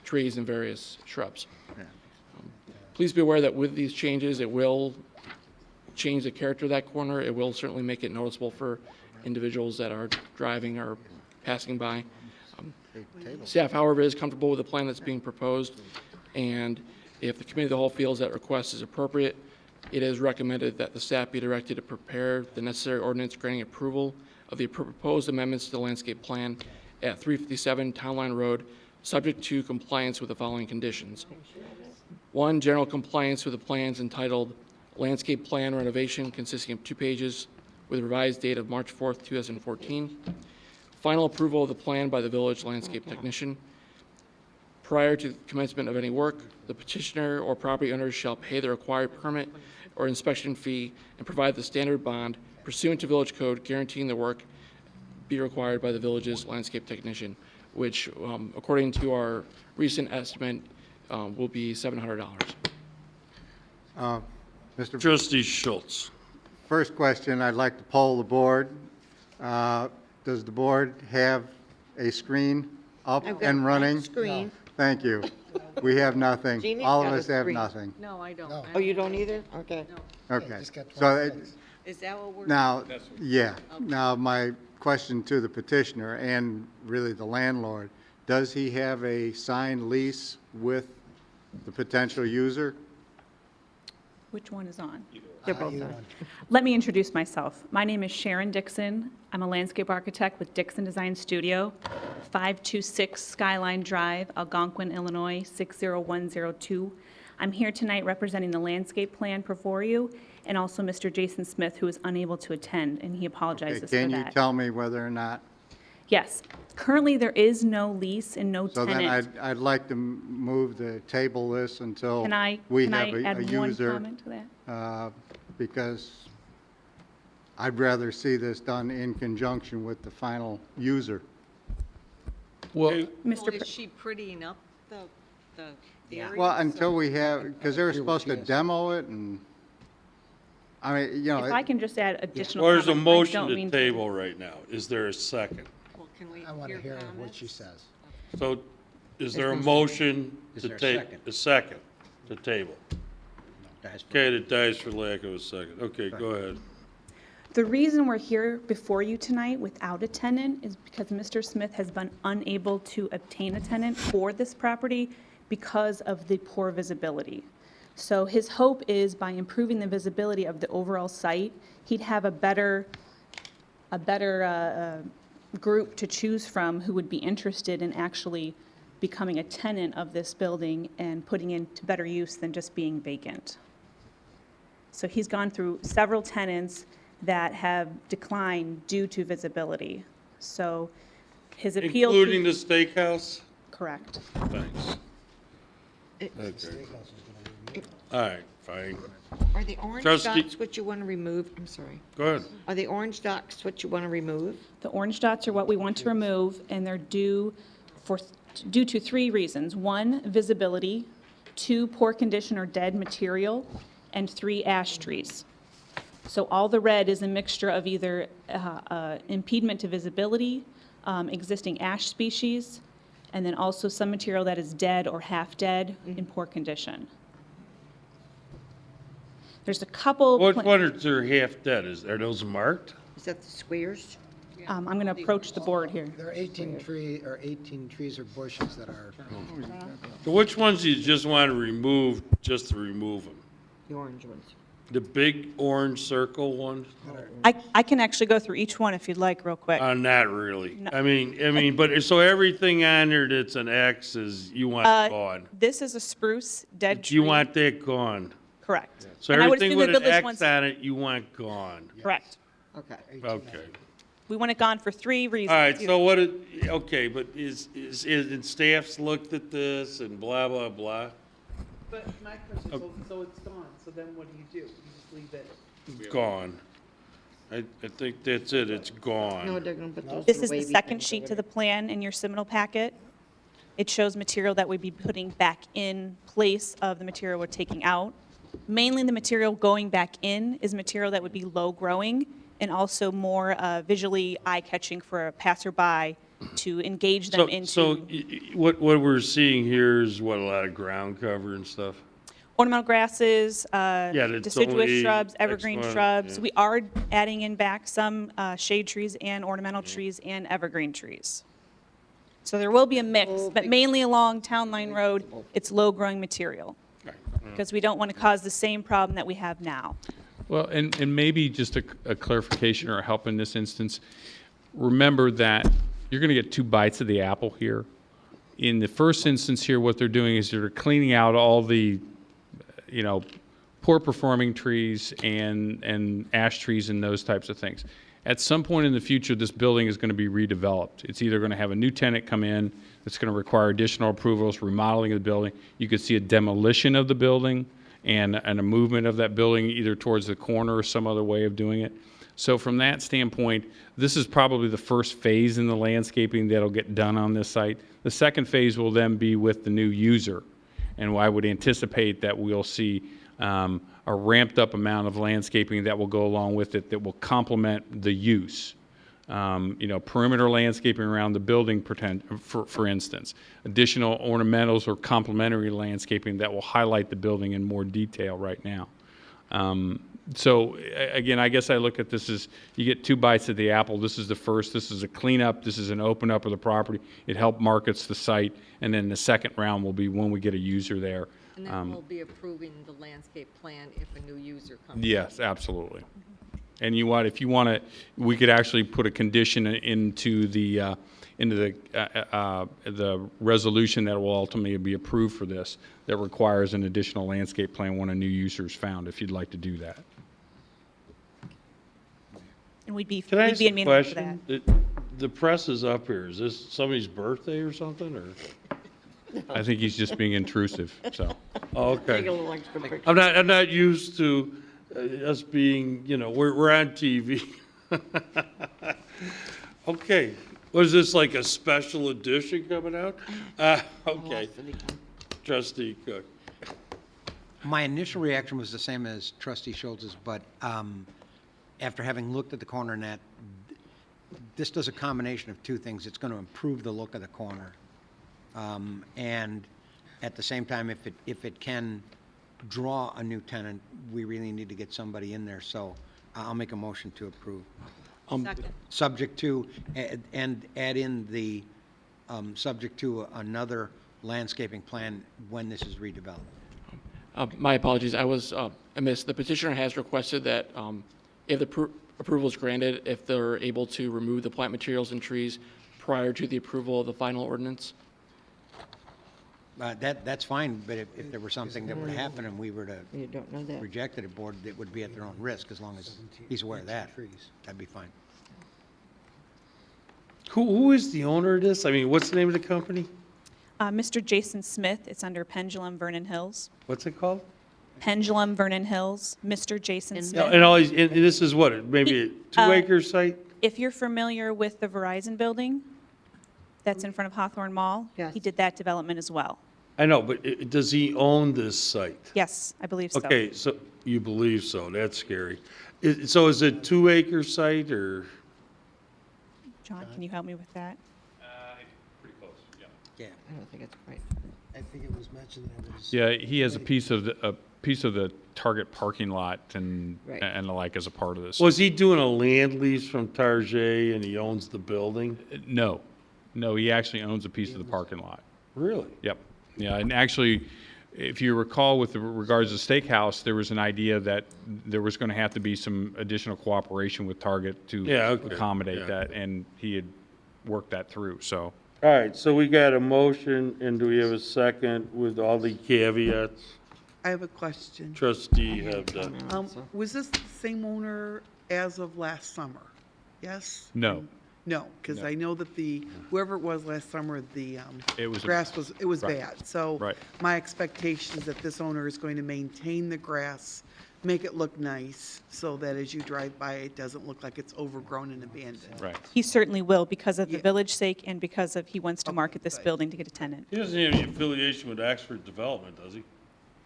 trees, and various shrubs. Please be aware that with these changes, it will change the character of that corner. It will certainly make it noticeable for individuals that are driving or passing by. Staff, however, is comfortable with the plan that's being proposed, and if the committee of the whole feels that request is appropriate, it is recommended that the staff be directed to prepare the necessary ordinance granting approval of the proposed amendments to the landscape plan at 357 Town Line Road, subject to compliance with the following conditions. 1, general compliance with the plans entitled Landscape Plan Renovation, consisting of 2 pages with revised date of March 4th, 2014. Final approval of the plan by the village landscape technician. Prior to commencement of any work, the petitioner or property owners shall pay the required permit or inspection fee and provide the standard bond pursuant to village code guaranteeing the work be required by the village's landscape technician, which, according to our recent estimate, will be $700. Mr. Trustee Schultz. First question, I'd like to poll the board. Does the board have a screen up I've got and a running? Screen. Thank you. We have nothing. Jeannie's All of got a us have screen. nothing. No, I don't. Oh, you don't either? Okay. Okay. So Is that what we're? now, yeah, now my question to the petitioner and really the landlord, does he have a signed lease with the potential user? Which one is on? They're both on. Let me introduce myself. My name is Sharon Dixon. I'm a landscape architect with Dixon Design Studio, 526 Skyline Drive, Algonquin, Illinois, 60102. I'm here tonight representing the landscape plan before you, and also Mr. Jason Smith, who is unable to attend, and he apologizes for Can you that. tell me whether or not? Yes. Currently, there is no lease and no So then tenant. I'd like to move the table this until Can I we have add a one user. comment to that? Because I'd rather see this done in conjunction with the final user. Well, Well, Mr. is she prettying up the area? Well, until we have, because they were supposed to demo it and, I mean, you know. If I can just add additional Well, there's a comments, I motion don't to mean table right now. Is there a second? Well, can we I want to hear hear what she comments? says. So is there a motion Is to there a take, second? a second to table? Guys, Okay, it dies for lack of a second. Okay, go ahead. The reason we're here before you tonight without a tenant is because Mr. Smith has been unable to obtain a tenant for this property because of the poor visibility. So his hope is by improving the visibility of the overall site, he'd have a better group to choose from who would be interested in actually becoming a tenant of this building and putting into better use than just being vacant. So he's gone through several tenants that have declined due to visibility. So his appeal to... Including the steakhouse? Correct. Thanks. Okay. All right, fine. Are the orange Trustee- dots what you want to remove? I'm sorry. Go ahead. Are the orange dots what you want to remove? The orange dots are what we want to remove, and they're due to 3 reasons. 1, visibility, 2, poor condition or dead material, and 3, ash trees. So all the red is a mixture of either impediment to visibility, existing ash species, and then also some material that is dead or half-dead in poor condition. There's a couple... What one are half dead? Are those marked? Is that the squares? I'm going to approach the board here. There are 18 trees or bushes that are, So which ones do you just want to remove, just to remove them? The orange ones. The big orange circle ones? I can actually go through each one if you'd like, real quick. Not really. No. I mean, but so everything on there that's an X is, you want gone? This is a spruce dead tree. You want that gone? Correct. So And I would everything assume with the an village X wants- on it, you want gone? Correct. Okay. Okay. We want it gone for 3 reasons. All right, so what, okay, but and staff's looked at this and blah, blah, blah? But my question, so it's gone, so then what do? You just leave it? It's gone. I think that's it, it's No, gone. they're going to put those This little is the wavy second things sheet over to there. the plan in your submittal packet. It shows material that we'd be putting back in place of the material we're taking out. Mainly the material going back in is material that would be low growing and also more visually eye-catching for a passerby to engage them into. So what we're seeing here is what, a lot of ground cover and stuff? Ornamental grasses, that's deciduous only shrubs, evergreen X1, shrubs. yeah. We are adding in back some shade trees and ornamental trees and evergreen trees. So there will be a mix, but mainly along Town Line Road, it's low-growing material. Because we don't want to cause the same problem that we have now. Well, and maybe just a clarification or a help in this instance. Remember that you're going to get 2 bites of the apple here. In the first instance here, what they're doing is they're cleaning out all the, poor performing trees and ash trees and those types of things. At some point in the future, this building is going to be redeveloped. It's either going to have a new tenant come in that's going to require additional approvals, remodeling of the building. You could see a demolition of the building and a movement of that building either towards the corner or some other way of doing it. So from that standpoint, this is probably the first phase in the landscaping that'll get done on this site. The second phase will then be with the new user. And I would anticipate that we'll see a ramped up amount of landscaping that will go along with it that will complement the use. Perimeter landscaping around the building, for instance, additional ornamentals or complementary landscaping that will highlight the building in more detail right now. Again, I guess I look at this as you get two bites of the apple. This is the first. This is a cleanup. This is an open up of the property. It helped markets the site. And then the second round will be when we get a user there. And then we'll be approving the landscape plan if a new user comes. Yes, absolutely. And if you want to, we could actually put a condition into the resolution that will ultimately be approved for this that requires an additional landscape plan when a new user is found, if you'd like to do that. And we'd be Can I ask in a meeting for that. question? The press is up here. Is this somebody's birthday or something, or? I think he's just being intrusive, so. Oh, okay. I'm not used to us being, we're on TV. Okay. Was this like a special edition coming out? Okay. Trustee Cook. My initial reaction was the same as Trustee Schultz's, but after having looked at the corner net, this does a combination of two things. It's going to improve the look of the corner. And at the same time, if it can draw a new tenant, we really need to get somebody in there. So I'll make a motion to approve. Second. Subject to, and add in the, subject to another landscaping plan when this is redeveloped. My apologies, I was amiss. The petitioner has requested that if the approval is granted, if they're able to remove the plant materials and trees prior to the approval of the final ordinance. That's fine, but if there were something that would happen and we were to You don't know that. reject it, board, it would be at their own risk, as long as he's aware of that. That'd be fine. Who is the owner of this? I mean, what's the name of the company? Mr. Jason Smith, it's under Pendulum Vernon Hills. What's it called? Pendulum Vernon Hills, Mr. Jason Smith. And this is what, maybe a 2-acre site? If you're familiar with the Verizon building that's in front of Hawthorne Mall, Yes. he did that development as well. I know, but does he own this site? Yes, I believe so. Okay, so you believe so. That's scary. So is it 2-acre site or? John, can you help me with that? Pretty close, yeah. Yeah. I don't think it's right. I think it was mentioned that it was. Yeah, he has a piece of the Target parking lot and Right. and the like as a part of this. Was he doing a land lease from Target and he owns the building? No, he actually owns a piece of the parking lot. Really? Yep. Yeah, and actually, if you recall with regards to Steakhouse, there was an idea that there was going to have to be some additional cooperation with Target to accommodate that, and he had worked that through, so. All right, so we got a motion, and do we have a second with all the caveats? I have a question. Trustee Hebda. Was this the same owner as of last summer? Yes? No. No, because I know that whoever it was last summer, the It was grass was right. bad. So Right. my expectation is that this owner is going to maintain the grass, make it look nice, so that as you drive by, it doesn't look like it's overgrown and abandoned. Right. He certainly will, because of the Yeah. village sake and because of he wants to market this right. building to get a tenant. He doesn't have any affiliation with Oxford Development, does he?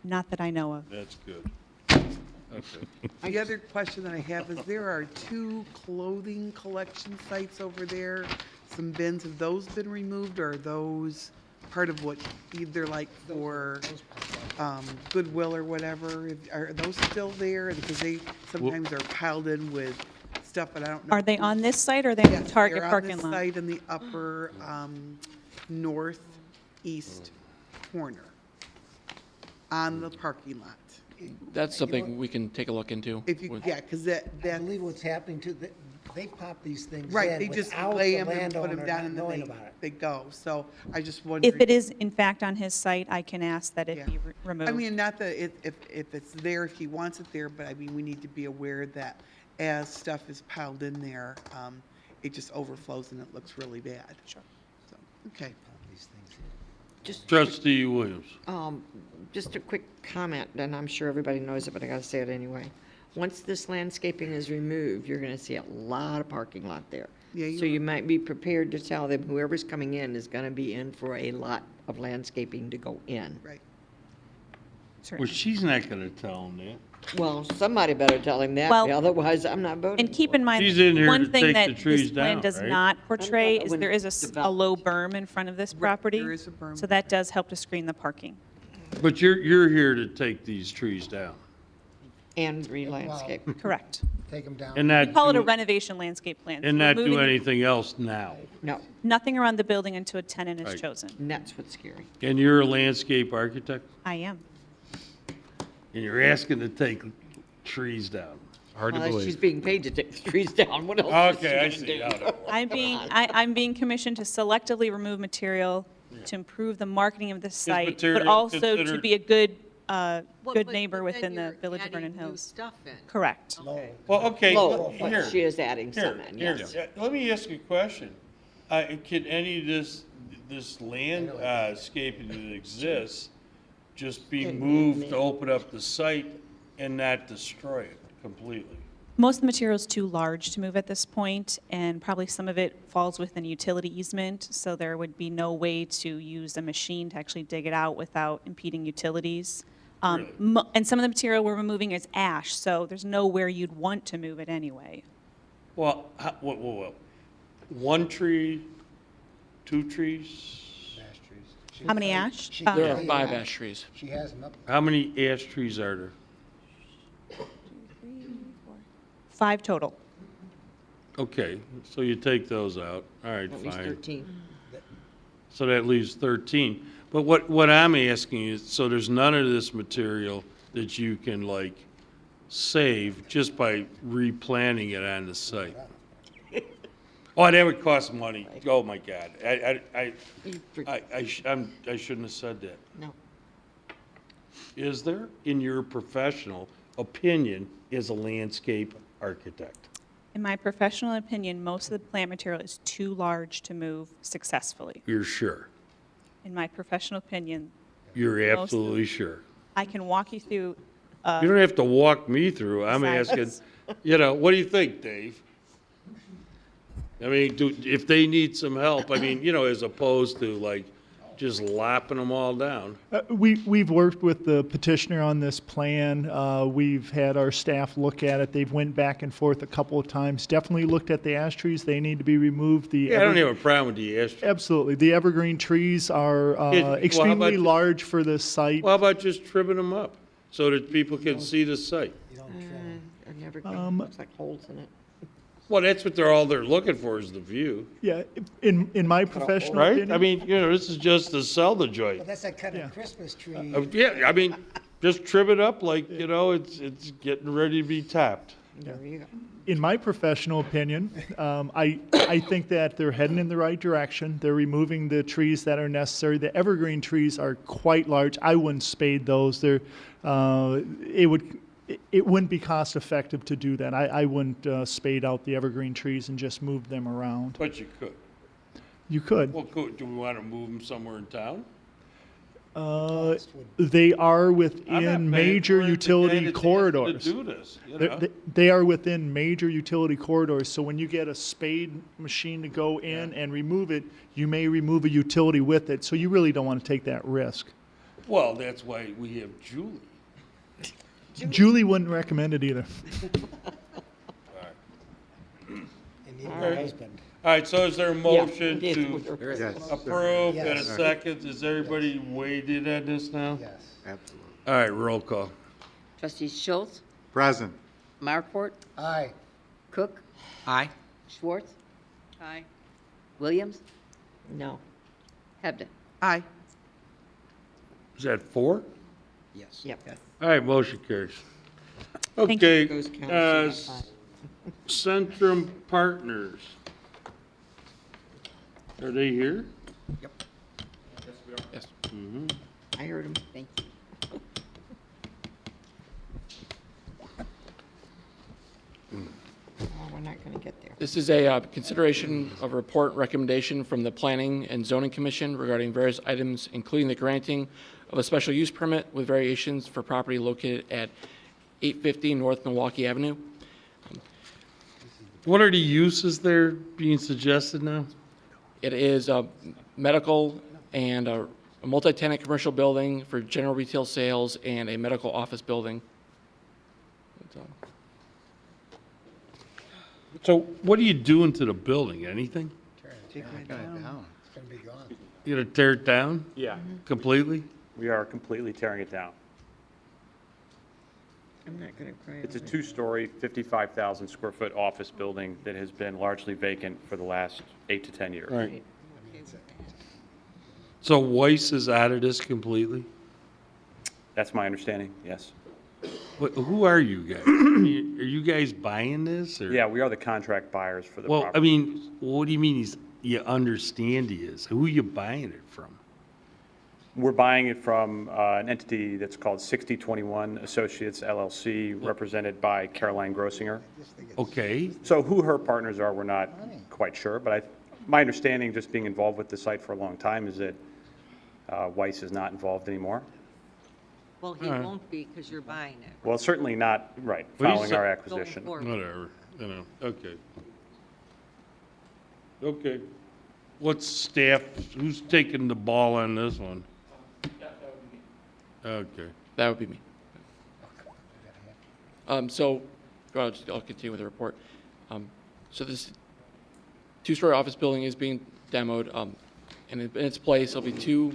Not that I know of. That's good. Okay. The other question that I have is there are 2 clothing collection sites over there. Some bins, have those been removed, or are those part of what, either like for Goodwill or whatever? Are those still there? Because they sometimes are piled in with stuff, but I don't know. Are they on this site or are they in Yes, the Target they're parking on lot? the site in the upper northeast corner on the parking lot. That's something we can take a look into. If you, with- yeah, because I believe what's happening too, they pop these things right, in they just without lay the them and put them landowner down not and then knowing about it. they go. So I just wondered. If it is in fact on his site, I can ask that it Yeah. be removed. I mean, not that if it's there, if he wants it there, but I mean, we need to be aware that as stuff is piled in there, it just overflows and it looks really bad. Sure. So, okay. Just Trustee Williams. Just a quick comment, and I'm sure everybody knows it, but I gotta say it anyway. Once this landscaping is removed, you're gonna see a lot of parking lot there. Yeah, you So you might be prepared to tell them whoever's coming in is gonna be in for a lot of landscaping to go in. Right. Well, she's not gonna tell him that. Well, somebody better tell him that, Well, otherwise I'm not voting. And keep in mind, She's in here one to thing take that the this trees plan down, does right? not portray is when there is it's a low berm in front of this property. there is a berm. So that does help to screen the parking. But you're here to take these trees down. And re-landscape. Correct. Take them down. And We not call it a do, renovation landscape plan. and So we're not do moving anything else now. No, Nothing around the building until a tenant is Right. chosen. and that's what's scary. And you're a landscape architect, I am. and you're asking to take trees down. Hard to Unless she's believe. being paid to take the trees down, what else is she Okay, I gonna see do? how that works. I'm being commissioned to selectively remove material to improve the marketing of the site, but material also to considered- be a good, Well, good but- neighbor but then within the you're Village of adding Vernon new Hills. stuff in. Correct. Okay. Well, okay, Low, here. but she is adding some in, Here, yes. let me ask you a question. Can any of this landscaping that exists just be moved to open up the site and not destroy it completely? Most of the material is too large to move at this point, and probably some of it falls within a utility easement, so there would be no way to use a machine to actually dig it out without impeding utilities. Really? And some of the material we're removing is ash, so there's nowhere you'd want to move it anyway. Well, whoa. One tree, two trees? Ash trees. How many ash? She- There are Yeah. 5 ash trees. She has them up. How many ash trees are there? 5 total. Okay, so you take those out. All right, At least fine. 13. So that leaves 13. But what I'm asking is, so there's none of this material that you can like save just by replanting it on the site? Oh, that would cost money. Oh, my God. I shouldn't have said that. No. Is there, in your professional opinion, as a landscape architect? In my professional opinion, most of the plant material is too large to move successfully. You're sure? In my professional opinion, You're Most of- absolutely sure? I can walk you through. You don't have to walk me through. I'm asking, Besides- what do you think, Dave? I mean, if they need some help, I mean, as opposed to like just lopping them all down. We've worked with the petitioner on this plan. We've had our staff look at it. They've went back and forth a couple of times. Definitely looked at the ash trees. They need to be removed. Yeah, I don't have a problem with the ash tree. Absolutely. The evergreen trees are Yeah, well, how extremely about- large for this site. Well, how about just trimming them up so that people can see the site? You don't trim them. I've never, looks like holes in it. Well, that's what they're looking for is the view, Yeah, in my professional right? opinion. I mean, this is just to sell the joint. But that's like cutting Yeah. a Christmas tree. Yeah, I mean, just trim it up like, it's getting ready to be topped. There you go. In my professional opinion, I think that they're heading in the right direction. They're removing the trees that are necessary. The evergreen trees are quite large. I wouldn't spade those. It wouldn't be cost effective to do that. I wouldn't spade out the evergreen trees and just move them around. But you could. You could. Well, do we want to move them somewhere in town? They are I'm not within paying major for it. The guy utility that's asking corridors. to do this, They are within major utility corridors, so when you get a spade machine to go in and remove it, you may remove a utility with it, so you really don't want to take that risk. Well, that's why we have Julie. Julie wouldn't recommend it either. And even her husband. All right, so is there a motion Yeah, to Yes. approve and a Yes. second? Is everybody weighed in on this now? Yes. Absolutely. All right, roll call. Trustees Schultz, Present. Marport, Aye. Cook, Aye. Schwartz, Aye. Williams, No. Hebda. Aye. Is that 4? Yes. Yep. All right, motion carries. Thank you. Okay, Goes counter, so not Centrum Partners. Are they here? Yes. I heard him. Thank you. Oh, we're not going to get there. This is a consideration of a report recommendation from the Planning and Zoning Commission regarding various items, including the granting of a special use permit with variations for property located at 850 North Milwaukee Avenue. What are the uses that are being suggested now? It is a medical and a multi-tenant commercial building for general retail sales and a medical office building. So what are you doing to the building? Anything? Taking it Cut it down. down. It's gonna be gone. You gonna tear it down Yeah, completely? we are completely tearing it down. I'm not going to cry. It's a two-story, 55,000 square foot office building that has been largely vacant for the last 8 to 10 years. Right. So Weiss is out of this completely? That's my understanding, yes. Who are you guys? Are you guys buying this, or? Yeah, we are the contract buyers for the Well, I property. mean, what do you mean you understand he is? Who are you buying it from? We're buying it from an entity that's called 6021 Associates LLC, represented by Caroline Grossinger. Okay, So who her partners are, we're not quite sure, but my understanding, just being involved with the site for a long time, is that Weiss is not involved anymore. Well, he won't be because you're buying it. Well, certainly not, right, Well, he's following our Going acquisition. forward. whatever, okay. Okay. What's staff, who's taking the ball on this one? Okay. That would be me. I'll continue with the report. So this two-story office building is being demoed, and in its place, there'll be two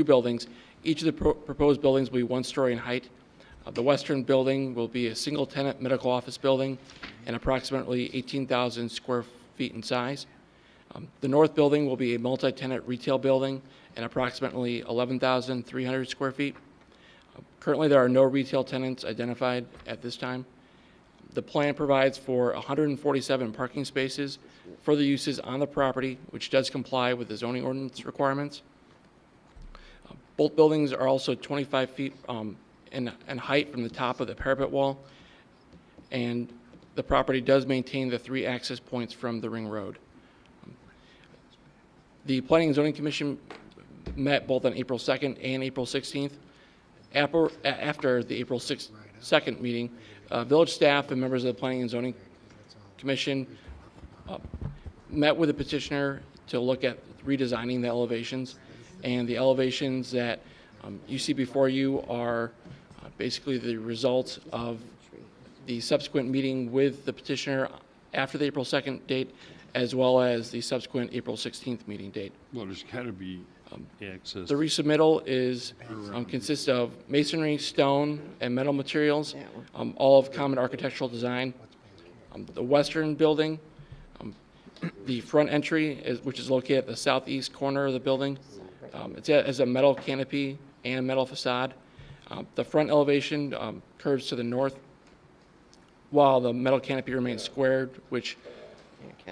buildings. Each of the proposed buildings will be one story in height. The western building will be a single-tenant medical office building and approximately 18,000 square feet in size. The north building will be a multi-tenant retail building and approximately 11,300 square feet. Currently, there are no retail tenants identified at this time. The plan provides for 147 parking spaces for the uses on the property, which does comply with the zoning ordinance requirements. Both buildings are also 25 feet in height from the top of the parapet wall, and the property does maintain the 3 access points from the ring road. The Planning and Zoning Commission met both on April 2nd and April 16th. After the April 2nd meeting, village staff and members of the Planning and Zoning Commission met with the petitioner to look at redesigning the elevations. And the elevations that you see before you are basically the results of the subsequent meeting with the petitioner after the April 2nd date, as well as the subsequent April 16th meeting date. Well, there's gotta be access. The resubmittal consists of masonry, stone, and metal materials, all of common architectural design. The western building, the front entry, which is located at the southeast corner of the building, it has a metal canopy and a metal facade. The front elevation curves to the north, while the metal canopy remains squared, which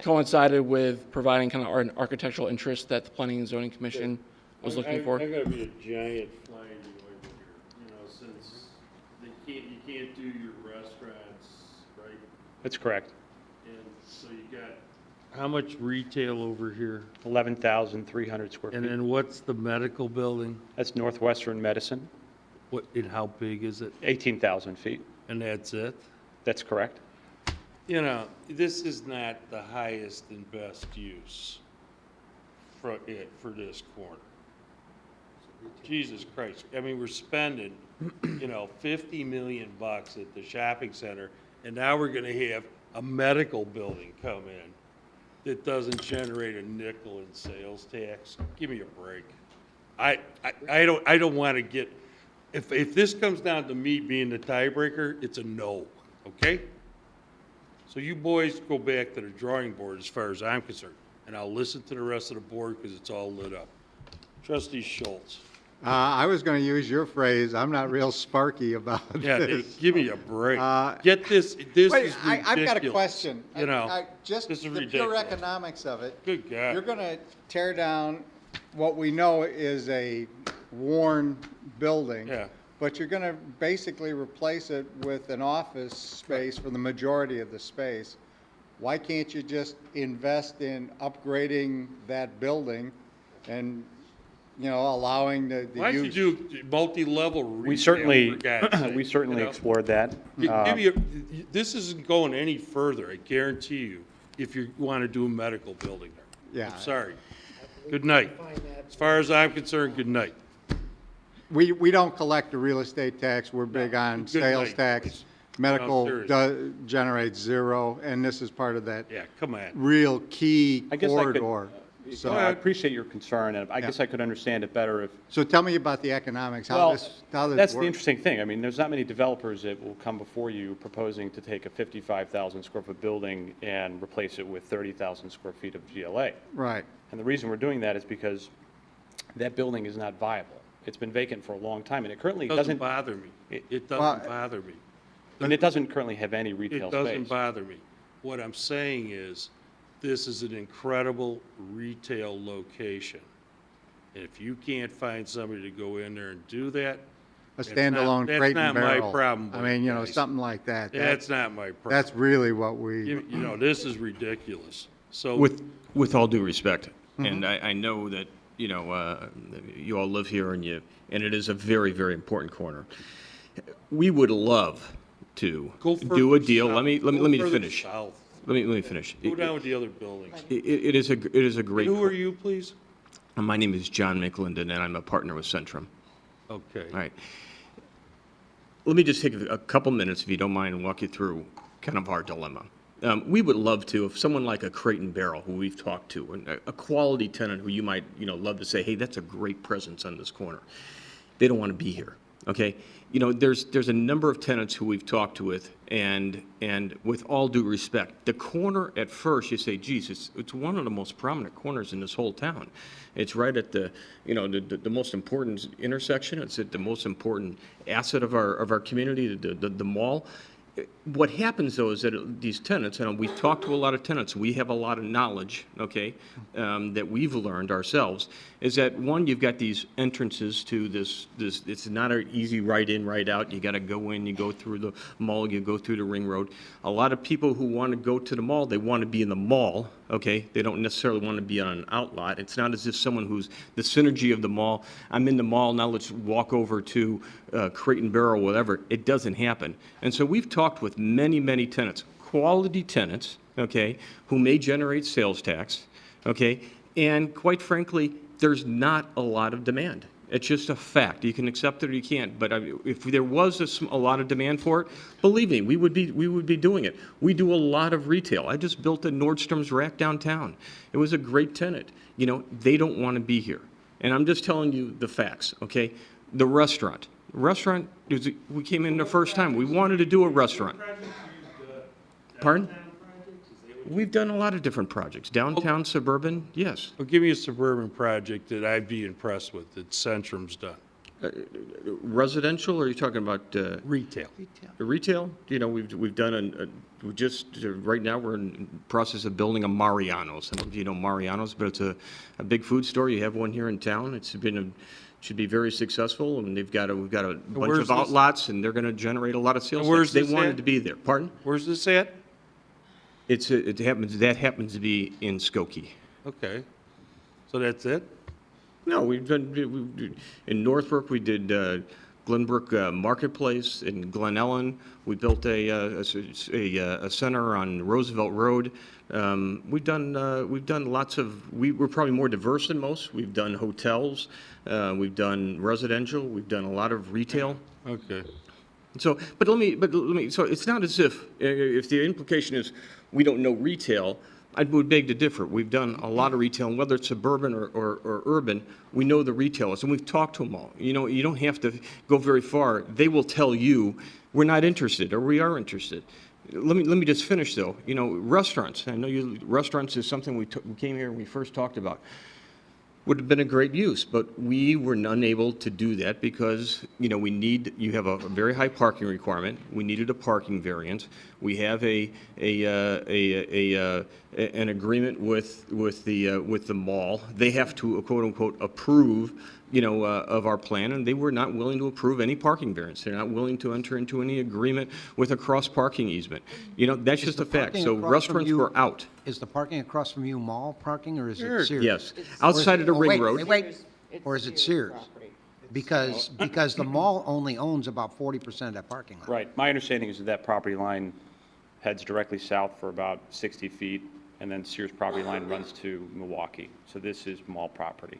coincided with providing kind of an architectural interest that the Planning and Zoning Commission was looking for. I gotta be a giant flag over here, since you can't do your restaurants, right? That's correct. And so you got, how much retail over here? 11,300 square feet. And then what's the medical building? That's Northwestern Medicine, And how big is it? 18,000 feet. And that's it? That's correct. This is not the highest and best use for this corner. Jesus Christ. I mean, we're spending, $50 million at the shopping center, and now we're gonna have a medical building come in that doesn't generate a nickel in sales tax. Give me a break. I don't wanna get, if this comes down to me being the tiebreaker, it's a no, okay? So you boys go back to the drawing board as far as I'm concerned, and I'll listen to the rest of the board because it's all lit up. Trustee Schultz. I was going to use your phrase, I'm not real sparky about Yeah, this. give me a break. Get this is Wait, ridiculous. I've got a question. Just this is the pure ridiculous. economics of it. Good God. You're going to tear down what we know is a worn building. Yeah. But you're going to basically replace it with an office space for the majority of the space. Why can't you just invest in upgrading that building and, allowing the use? Why don't you do multi-level retail? We certainly, for God's sake, we certainly explored that. This isn't going any further, I guarantee you, if you want to do a medical building there. Yeah. I'm sorry. Good night. As far as I'm concerned, good night. We don't collect a real estate tax. We're big on Good sales night. tax. medical seriously. generates zero, and this is part of that Yeah, come on. real key I guess I could- corridor. So I appreciate your concern, and I Yeah. guess I could understand it better if, So tell me about the economics, how well, this that's the works. interesting thing. I mean, there's not many developers that will come before you proposing to take a 55,000 square foot building and replace it with 30,000 square feet of GLA. Right. And the reason we're doing that is because that building is not viable. It's been vacant for a long time, and it currently It doesn't doesn't, bother me. It Well, doesn't bother me. and it doesn't currently have any retail It doesn't space. bother me. What I'm saying is, this is an incredible retail location. And if you can't find somebody to go in there and do that, A standalone crate and That's not barrel. my problem. I mean, you know, guys. something like that. That's not my problem. That's really what we, You know, this is ridiculous. So. With all due respect, and I know that, you know, you all live here and it is a very, very important corner. We would love to Go do a further deal. south. Let me Go finish. further south. Let me finish. Go down with the other buildings. It is a great. Who are you, please? My name is John McLendon, and I'm a partner with Centrum. Okay. All right. Let me just take a couple minutes, if you don't mind, and walk you through kind of our dilemma. We would love to, if someone like a Crate and Barrel, who we've talked to, and a quality tenant who you might, you know, love to say, hey, that's a great presence on this corner. They don't want to be here, okay? You know, there's a number of tenants who we've talked with, and with all due respect, the corner at first, you say, geez, it's one of the most prominent corners in this whole town. It's right at the, you know, the most important intersection. It's at the most important asset of our community, the mall. What happens, though, is that these tenants, and we've talked to a lot of tenants, we have a lot of knowledge, okay, that we've learned ourselves, is that, one, you've got these entrances to this, it's not an easy right in, right out. You got to go in, you go through the mall, you go through the ring road. A lot of people who want to go to the mall, they want to be in the mall, okay? They don't necessarily want to be on an outlot. It's not as if someone who's the synergy of the mall, I'm in the mall, now let's walk over to Crate and Barrel, whatever. It doesn't happen. And so we've talked with many, many tenants, quality tenants, okay, who may generate sales tax, okay, and quite frankly, there's not a lot of demand. It's just a fact. You can accept it or you can't. But if there was a lot of demand for it, believe me, we would be doing it. We do a lot of retail. I just built a Nordstrom's rack downtown. It was a great tenant. You know, they don't want to be here. And I'm just telling you the facts, okay? The restaurant. We came in the first time. We wanted to do a restaurant. Pardon? We've done a lot of different projects. Downtown, suburban, yes. Well, give me a suburban project that I'd be impressed with, that Centrum's done. Residential, or are you talking about? Retail. Retail? You know, we've done right now we're in the process of building a Mariano's. I don't know if you know Mariano's, but it's a big food store. You have one here in town. Should be very successful, and we've got a bunch of outlots, and they're going to generate a lot of sales. Where's They this wanted at? to be there. Pardon? Where's this at? That happens to be in Skokie. Okay. So that's it? No, in Northbrook, we did Glenbrook Marketplace. In Glen Ellen, we built a center on Roosevelt Road. We've done lots of, we're probably more diverse than most. We've done hotels, we've done residential, we've done a lot of retail. Okay. So, but let me, so it's not as if the implication is we don't know retail, I would beg to differ. We've done a lot of retail, and whether it's suburban or urban, we know the retailers, and we've talked to them all. You know, you don't have to go very far. They will tell you, we're not interested, or we are interested. Let me just finish, though. You know, restaurants. I know restaurants is something we came here and we first talked about. Would have been a great use, but we were unable to do that because, you know, you have a very high parking requirement. We needed a parking variance. We have an agreement with the mall. They have to, quote unquote, approve, you know, of our plan, and they were not willing to approve any parking variance. They're not willing to enter into any agreement with a cross parking easement. You know, that's just a fact. So restaurants were out. Is the parking across from you mall parking, or is it Sears? Yes, outside of the ring road. Wait, or is it Sears? Because the mall only owns about 40% of that parking lot. right, my understanding is that property line heads directly south for about 60 feet, and then Sears property line runs to Milwaukee. So this is mall property.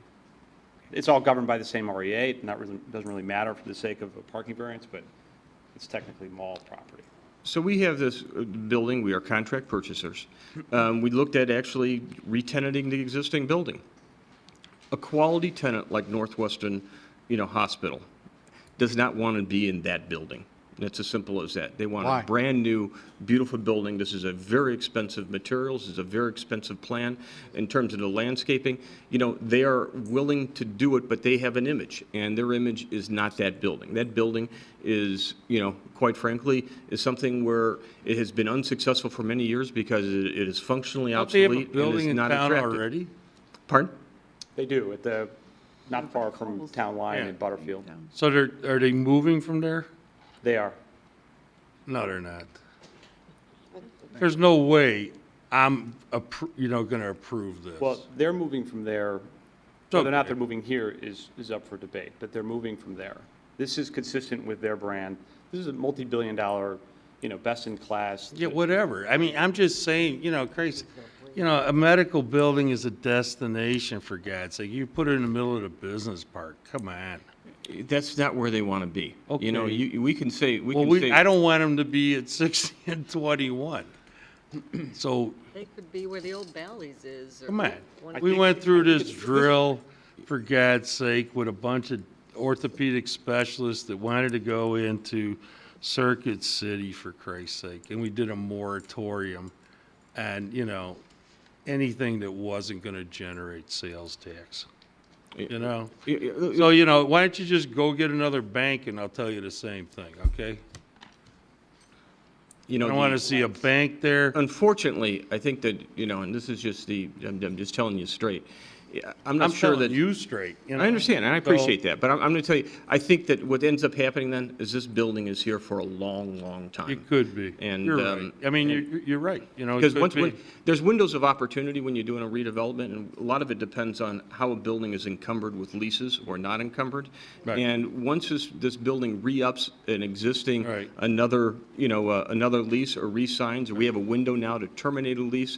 It's all governed by the same REA. Doesn't really matter for the sake of a parking variance, but it's technically mall property. So we have this building, we are contract purchasers. We looked at actually re-tenanting the existing building. A quality tenant like Northwestern, Hospital does not want to be in that building. It's as simple as that. They want Why? a brand-new, beautiful building. This is a very expensive materials, this is a very expensive plan in terms of the landscaping. They are willing to do it, but they have an image, and their image is not that building. That building is, quite frankly, is something where it has been unsuccessful for many years because it is functionally Don't they have a obsolete and building is in not town attractive. already? Pardon? They do, at the, not far from Town Line Yeah. in Butterfield. So are they moving from there? They are. No, they're not. There's no way I'm, gonna approve this. Well, they're moving from there. Whether or not they're moving here is up for debate, but they're moving from there. This is consistent with their brand. This is a multi-billion-dollar, best-in-class. Yeah, whatever. I mean, I'm just saying, Christ, a medical building is a destination, for God's sake. You put it in the middle of the business park. Come on. That's not where they want to be. Okay. We can say, I don't want them to be at 60 and 21. So, They could be where the old Bally's is. or come on. one of We the- went through this drill, for God's sake, with a bunch of orthopedic specialists that wanted to go into Circuit City, for Christ's sake. And we did a moratorium and, anything that wasn't going to generate sales tax. So, why don't you just go get another bank and I'll tell you the same thing, okay? I don't want to see a bank there. Unfortunately, I think that, and this is just I'm just telling you straight. I'm not I'm sure telling that. you straight. I understand, and I appreciate So- that, but I'm going to tell you, I think that what ends up happening then is this building is here for a long, long time. It could be. And, You're right. I mean, you're right. It Because could be. there's windows of opportunity when you're doing a redevelopment, and a lot of it depends on how a building is encumbered with leases or not encumbered. Right. And once this building re-ups an existing, Right. another lease or re-signs, or we have a window now to terminate a lease,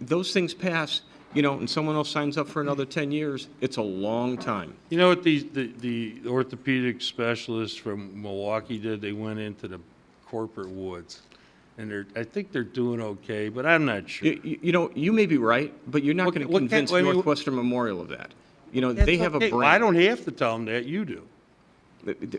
those things pass, and someone else signs up for another 10 years, it's a long time. You know what the orthopedic specialists from Milwaukee did? They went into the corporate woods. And I think they're doing okay, but I'm not sure. You may be right, but you're not going to convince Northwestern Memorial of that. They have a Okay, brand. well, I don't have to tell them that, you do.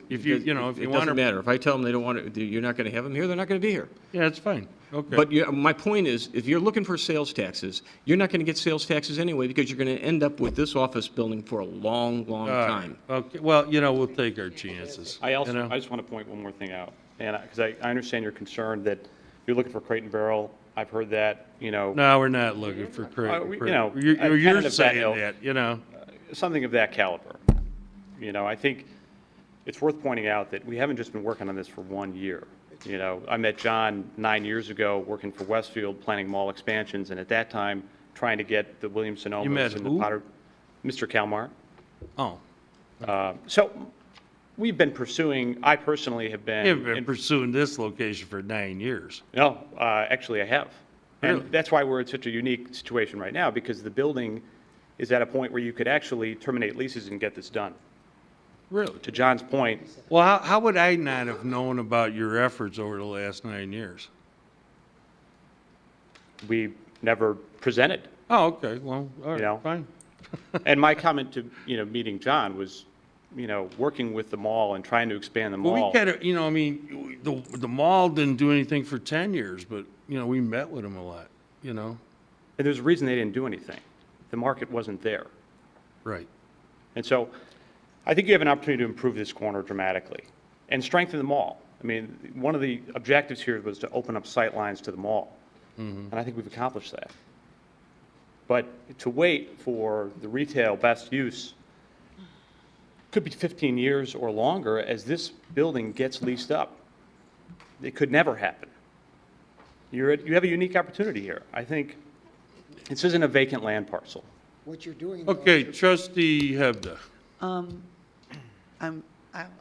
If you It want doesn't to. matter. If I tell them they don't want to, you're not going to have them here, they're not going to be here. Yeah, that's fine, okay. But my point is, if you're looking for sales taxes, you're not going to get sales taxes anyway because you're going to end up with this office building for a long, long All right. time. Okay, well, we'll take our chances. I you know? just want to point one more thing out, and because I understand your concern that you're looking for Crate and Barrel. I've heard that, No, we're not looking for credit. a You're tenant of that saying ilk. that, something of that caliber. I think it's worth pointing out that we haven't just been working on this for 1 year. I met John 9 years ago working for Westfield, planning mall expansions, and at that time, trying to get the Williams-Sonomas You met and who? the Potter, Mr. Kalmar. Oh, So we've been pursuing, I personally have been. you've been pursuing this location for 9 years. No, actually I have. Really? And that's why we're in such a unique situation right now, because the building is at a point where you could actually terminate leases and get this done. Really? To John's point, Well, how would I not have known about your efforts over the last 9 years? we never presented. Oh, okay, well, all You know? right, fine. And my comment to, meeting John was, working with the mall and trying to expand the Well, mall. we kind of, the mall didn't do anything for 10 years, but, we met with them a lot, And there's a reason they didn't do anything. The market wasn't there. Right. And so I think you have an opportunity to improve this corner dramatically and strengthen the mall. I mean, one of the objectives here was to open up sight lines to the mall. And I think we've accomplished that. But to wait for the retail best use could be 15 years or longer as this building gets leased up. It could never happen. You have a unique opportunity here. I think this isn't a vacant land parcel. What you're doing. though, Okay, is trustee Hebda.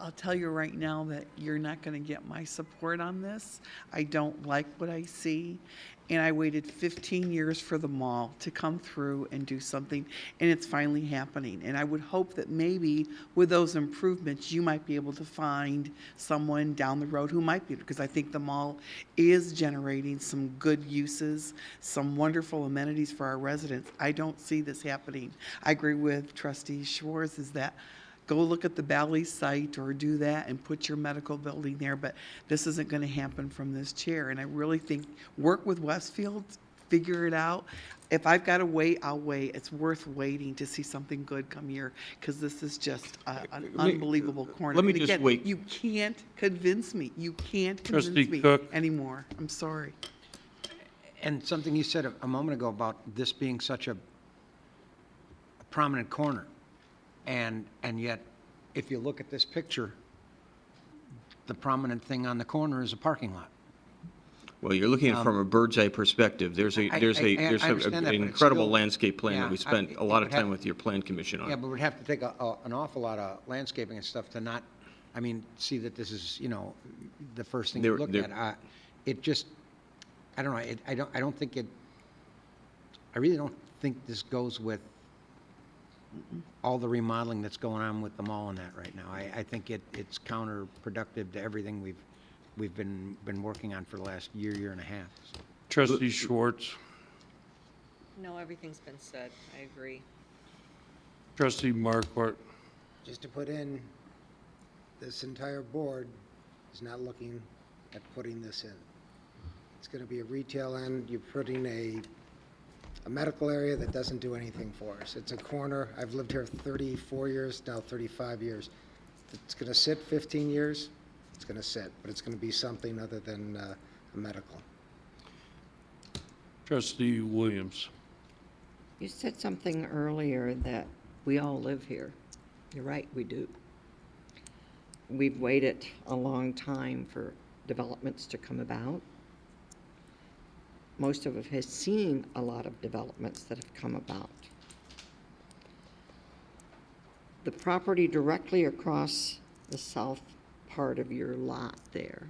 I'll tell you right now that you're not going to get my support on this. I don't like what I see. and I waited 15 years for the mall to come through and do something, and it's finally happening. And I would hope that maybe with those improvements, you might be able to find someone down the road who might be, because I think the mall is generating some good uses, some wonderful amenities for our residents. I don't see this happening. I agree with Trustee Schwartz, is that go look at the Valley site or do that and put your medical building there, but this isn't going to happen from this chair. And I really think, work with Westfield, figure it out. If I've got to wait, I'll wait. It's worth waiting to see something good come here, because this is just an unbelievable corner. let me And just again, wait. You can't convince me. You can't convince Trustee me Cook. anymore. I'm sorry. And something you said a moment ago about this being such a prominent corner. And yet, if you look at this picture, the prominent thing on the corner is a parking lot. Well, you're looking at it from a bird's eye perspective. There's I understand that, an but it's incredible still- landscape plan yeah, that we spent a lot of it would have- time with your plan commission on. Yeah, but we'd have to take an awful lot of landscaping and stuff to not, I mean, see that this is, the first thing you There- look there- at. It just, I don't know, I don't think it, I really don't think this goes with all the remodeling that's going on with the mall and that right now. I think it's counterproductive to everything we've been working on for the last year and a half. Trustee Schwartz. No, everything's been said. I agree. Trustee Markwart. Just to put in, this entire board is not looking at putting this in. It's going to be a retail end. You're putting a medical area that doesn't do anything for us. It's a corner. I've lived here 34 years, now 35 years. It's going to sit 15 years. It's going to sit, but it's going to be something other than a medical. Trustee Williams. You said something earlier that we all live here. You're right, we do. We've waited a long time for developments to come about. Most of us has seen a lot of developments that have come about. The property directly across the south part of your lot there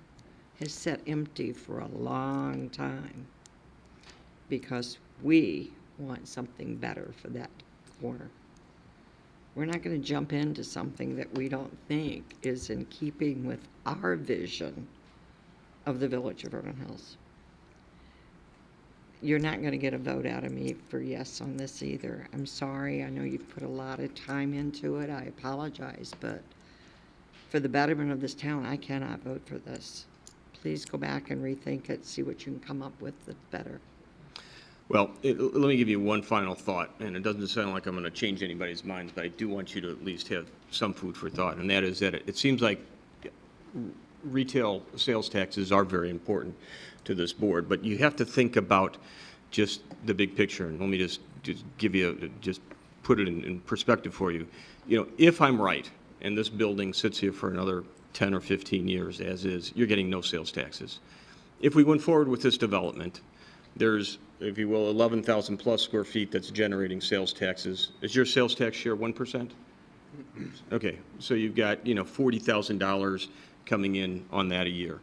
has sat empty for a long time because we want something better for that corner. We're not going to jump into something that we don't think is in keeping with our vision of the Village of Vernon Hills. You're not going to get a vote out of me for yes on this either. I'm sorry. I know you've put a lot of time into it. I apologize, but for the betterment of this town, I cannot vote for this. Please go back and rethink it, see what you can come up with that's better. Well, let me give you one final thought, and it doesn't sound like I'm going to change anybody's minds, but I do want you to at least have some food for thought, and that is that it seems like retail sales taxes are very important to this board, but you have to think about just the big picture, and let me just give you, just put it in perspective for you. If I'm right, and this building sits here for another 10 or 15 years as is, you're getting no sales taxes. If we went forward with this development, there's, if you will, 11,000 plus square feet that's generating sales taxes. Is your sales tax share 1%? Okay, so you've got, $40,000 coming in on that a year.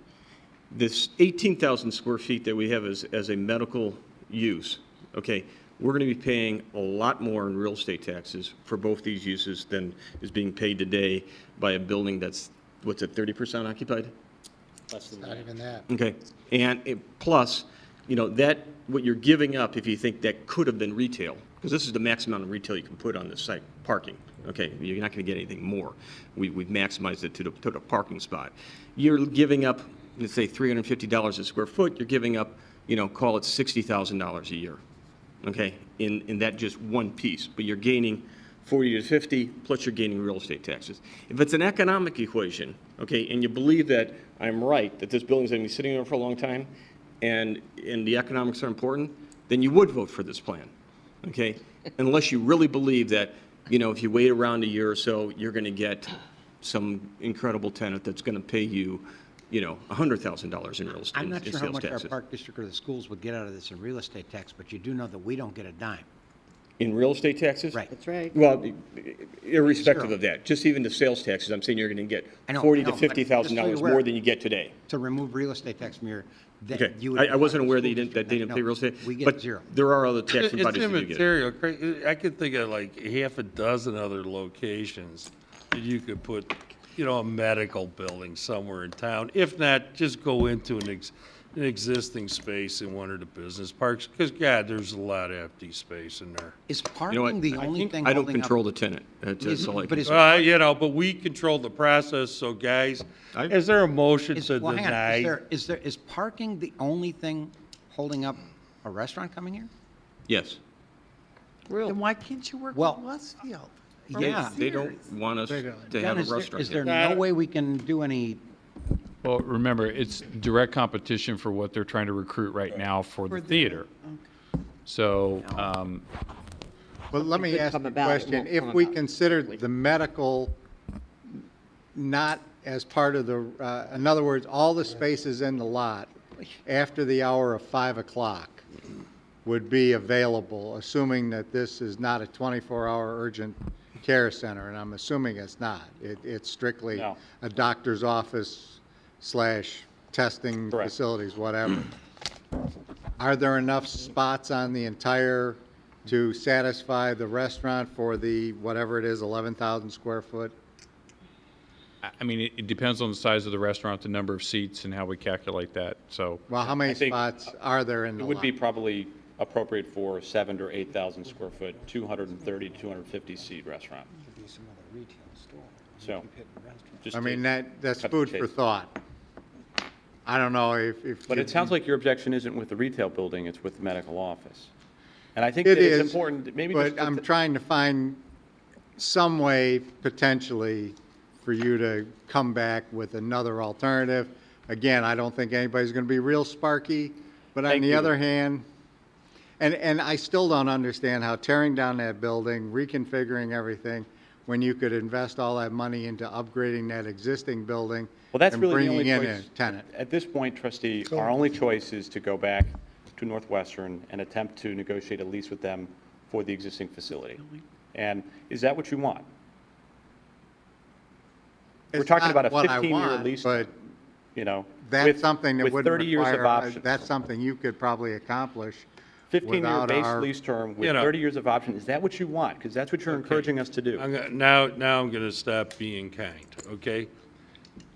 This 18,000 square feet that we have as a medical use, okay, we're going to be paying a lot more in real estate taxes for both these uses than is being paid today by a building that's, 30% occupied? Less than Not even that. Okay, and plus, that, what you're giving up, if you think that could have been retail, because this is the maximum amount of retail you can put on this site, parking, okay? You're not going to get anything more. We've maximized it to the parking spot. You're giving up, let's say, $350 a square foot, you're giving up, call it $60,000 a year, okay, in that just one piece. But you're gaining 40 to 50, plus you're gaining real estate taxes. If it's an economic equation, okay, and you believe that I'm right, that this building's going to be sitting there for a long time, and the economics are important, then you would vote for this plan, okay? Unless you really believe that, if you wait around a year or so, you're going to get some incredible tenant that's going to pay you, $100,000 in real estate. I'm not in sure how sales much our taxes. park district or the schools would get out of this in real estate tax, but you do know that we don't get a dime. In real estate taxes? Right. That's right. Well, irrespective Zero. of that, just even the sales taxes, I'm saying you're going to get I know, $40,000 I know, to but just so you're $50,000 aware. more than you get today. To remove real estate tax from your then Okay, you would. I wasn't aware that they School didn't pay district, real estate. We get but zero. There are other tax It's budgets that you get. immaterial. I could think of like half a dozen other locations that you could put, a medical building somewhere in town. If not, just go into an existing space in one of the business parks, because God, there's a lot of empty space in there. Is You know parking what? the only thing I don't holding up? control the tenant. That's all I But can is, But we control the process, so guys, is there a motion to well, hang on, deny? is parking the only thing holding up a restaurant coming here? Yes. Then why can't you work Well, with Westfield? Yeah. They don't want us to have Then a is there- restaurant Is there here. no way we can do any, Well, remember, it's direct competition for what they're trying to recruit right now for the theater. So, Well, let me could ask come you a about, it question. won't If come we about. considered the medical not as part of the, in other words, all the spaces in the lot after the hour of 5 o'clock would be available, assuming that this is not a 24-hour urgent care center, and I'm assuming it's not. It's strictly No. a doctor's office / testing Correct. facilities, whatever. Are there enough spots on the entire, to satisfy the restaurant for the, whatever it is, 11,000 square foot? I mean, it depends on the size of the restaurant, the number of seats, and how we calculate that, so. Well, how many I think spots are there in the It lot? would be probably appropriate for 7,000 or 8,000 square foot, 230, 250 seat restaurant. So, just I to mean, that's cut to food the for chase. thought. I don't know if. But you- it sounds like your objection isn't with the retail building, it's with the medical office. And I think It that it's is, important, that maybe but just. I'm trying to find some way potentially for you to come back with another alternative. Again, I don't think anybody's going to be real sparky, but on Thank the you. other hand, and I still don't understand how tearing down that building, reconfiguring everything, when you could invest all that money into upgrading that existing building Well, that's and really the bringing only in a choice. tenant. At this point, trustee, our only choice is to go back to Northwestern and attempt to negotiate a lease with them for the existing facility. And is that what you want? We're It's talking not about a what I 15-year want, lease, but with that's something that with wouldn't 30 years of require, options. that's something you could probably accomplish 15-year without base our- lease term with You know. 30 years of option. Is that what you want? Because that's what you're encouraging us to do. Now I'm gonna stop being kind, okay?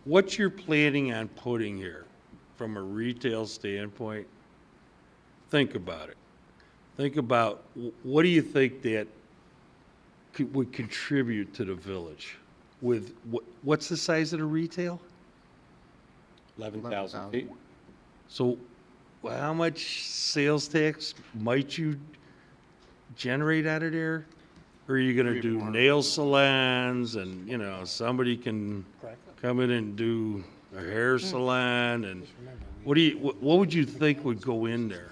What you're planning on putting here, from a retail standpoint, think about it. Think about, what do you think that would contribute to the village? With, what's the size of the retail? 11,000 feet. So, how much sales tax might you generate out of there? Or are you gonna do nail salons and, somebody can come in and do a hair salon and, what would you think would go in there?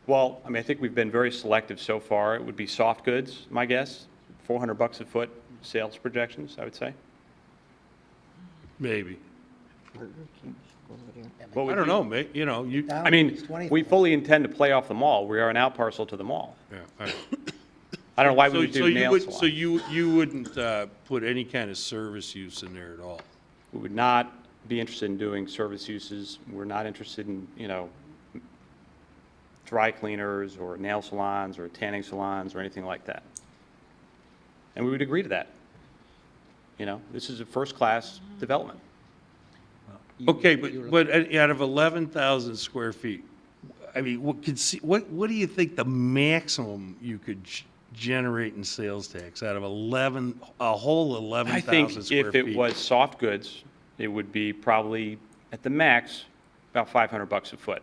Well, I mean, I think we've been very selective so far. It would be soft goods, my guess, $400 a foot sales projections, I would say. Maybe. What I would don't you- know, you, I mean, we fully intend to play off the mall. We are an out parcel to the mall. yeah, all right. I don't know why we So would so do you nail would, salons. so you wouldn't, put any kind of service use in there at all? We would not be interested in doing service uses. We're not interested in, dry cleaners or nail salons or tanning salons or anything like that. And we would agree to that. This is a first-class development. Okay, but out of 11,000 square feet, I mean, what do you think the maximum you could generate in sales tax out of a whole I 11,000 think square if feet? it was soft goods, it would be probably, at the max, about $500 a foot.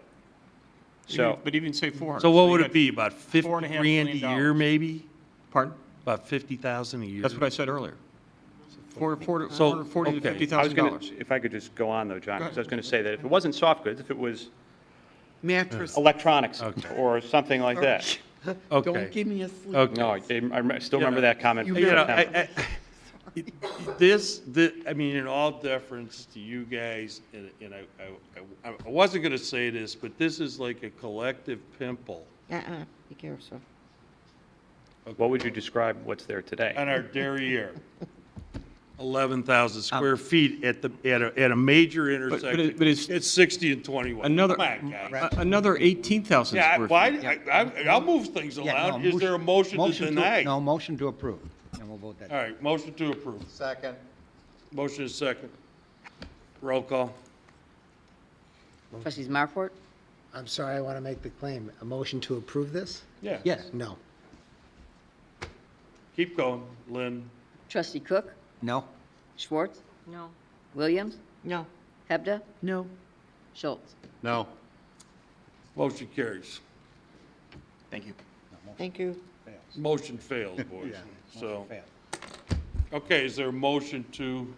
So, But even say 400. So what you would got it be, about 50 $4.5 grand a million. year, maybe? Pardon? About 50,000 a year? That's what I said earlier. So, $440 to okay. $50,000. if I could just go on though, John, because I was going to say that if it wasn't soft goods, if it was Mattress. electronics Okay. or something like that. Okay. Don't give me a sleep. Okay. No, I still remember that comment from You know, September. I mean, in all deference to you guys, and I wasn't gonna say this, but this is like a collective pimple Be careful. What would you describe what's there today? on our derriere. 11,000 square feet at a major intersection. but it's- It's 60 and 21. Another, Come on, guys. Another 18,000 Yeah, square why, feet. I'll move things Yeah, around. no, Is there a motion to deny? No, motion to approve, and we'll vote that. All right, motion to approve. Second. Motion is second. Roll call. Trustees Markwart, I'm sorry, I want to make the claim. A motion to approve this? Yeah. Yes. No. Keep going, Lynn. Trustee Cook, No? Schwartz, No. Williams, No. Hebda, No. Schultz. No. Motion carries. Thank you. Thank you. Motion fails, boys. So, okay, is there a motion to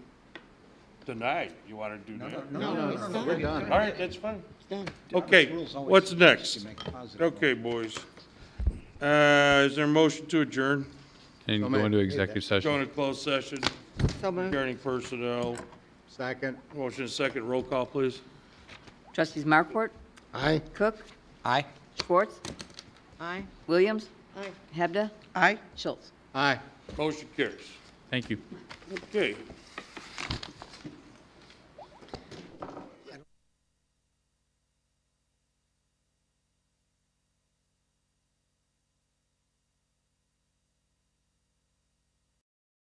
deny? You want to do that? No, we're done. All right, that's fine. It's done. Okay, rules always what's say next? you make a positive Okay, boys. Is there a motion to adjourn? And go into executive Go session. into closed session, So moved. regarding personnel. Second. Motion is second. Roll call, please. Trustees Markwart, Aye. Cook, Aye? Schwartz, Aye. Williams, Aye. Hebda, Aye. Schultz. Aye. Motion carries. Thank you. Okay.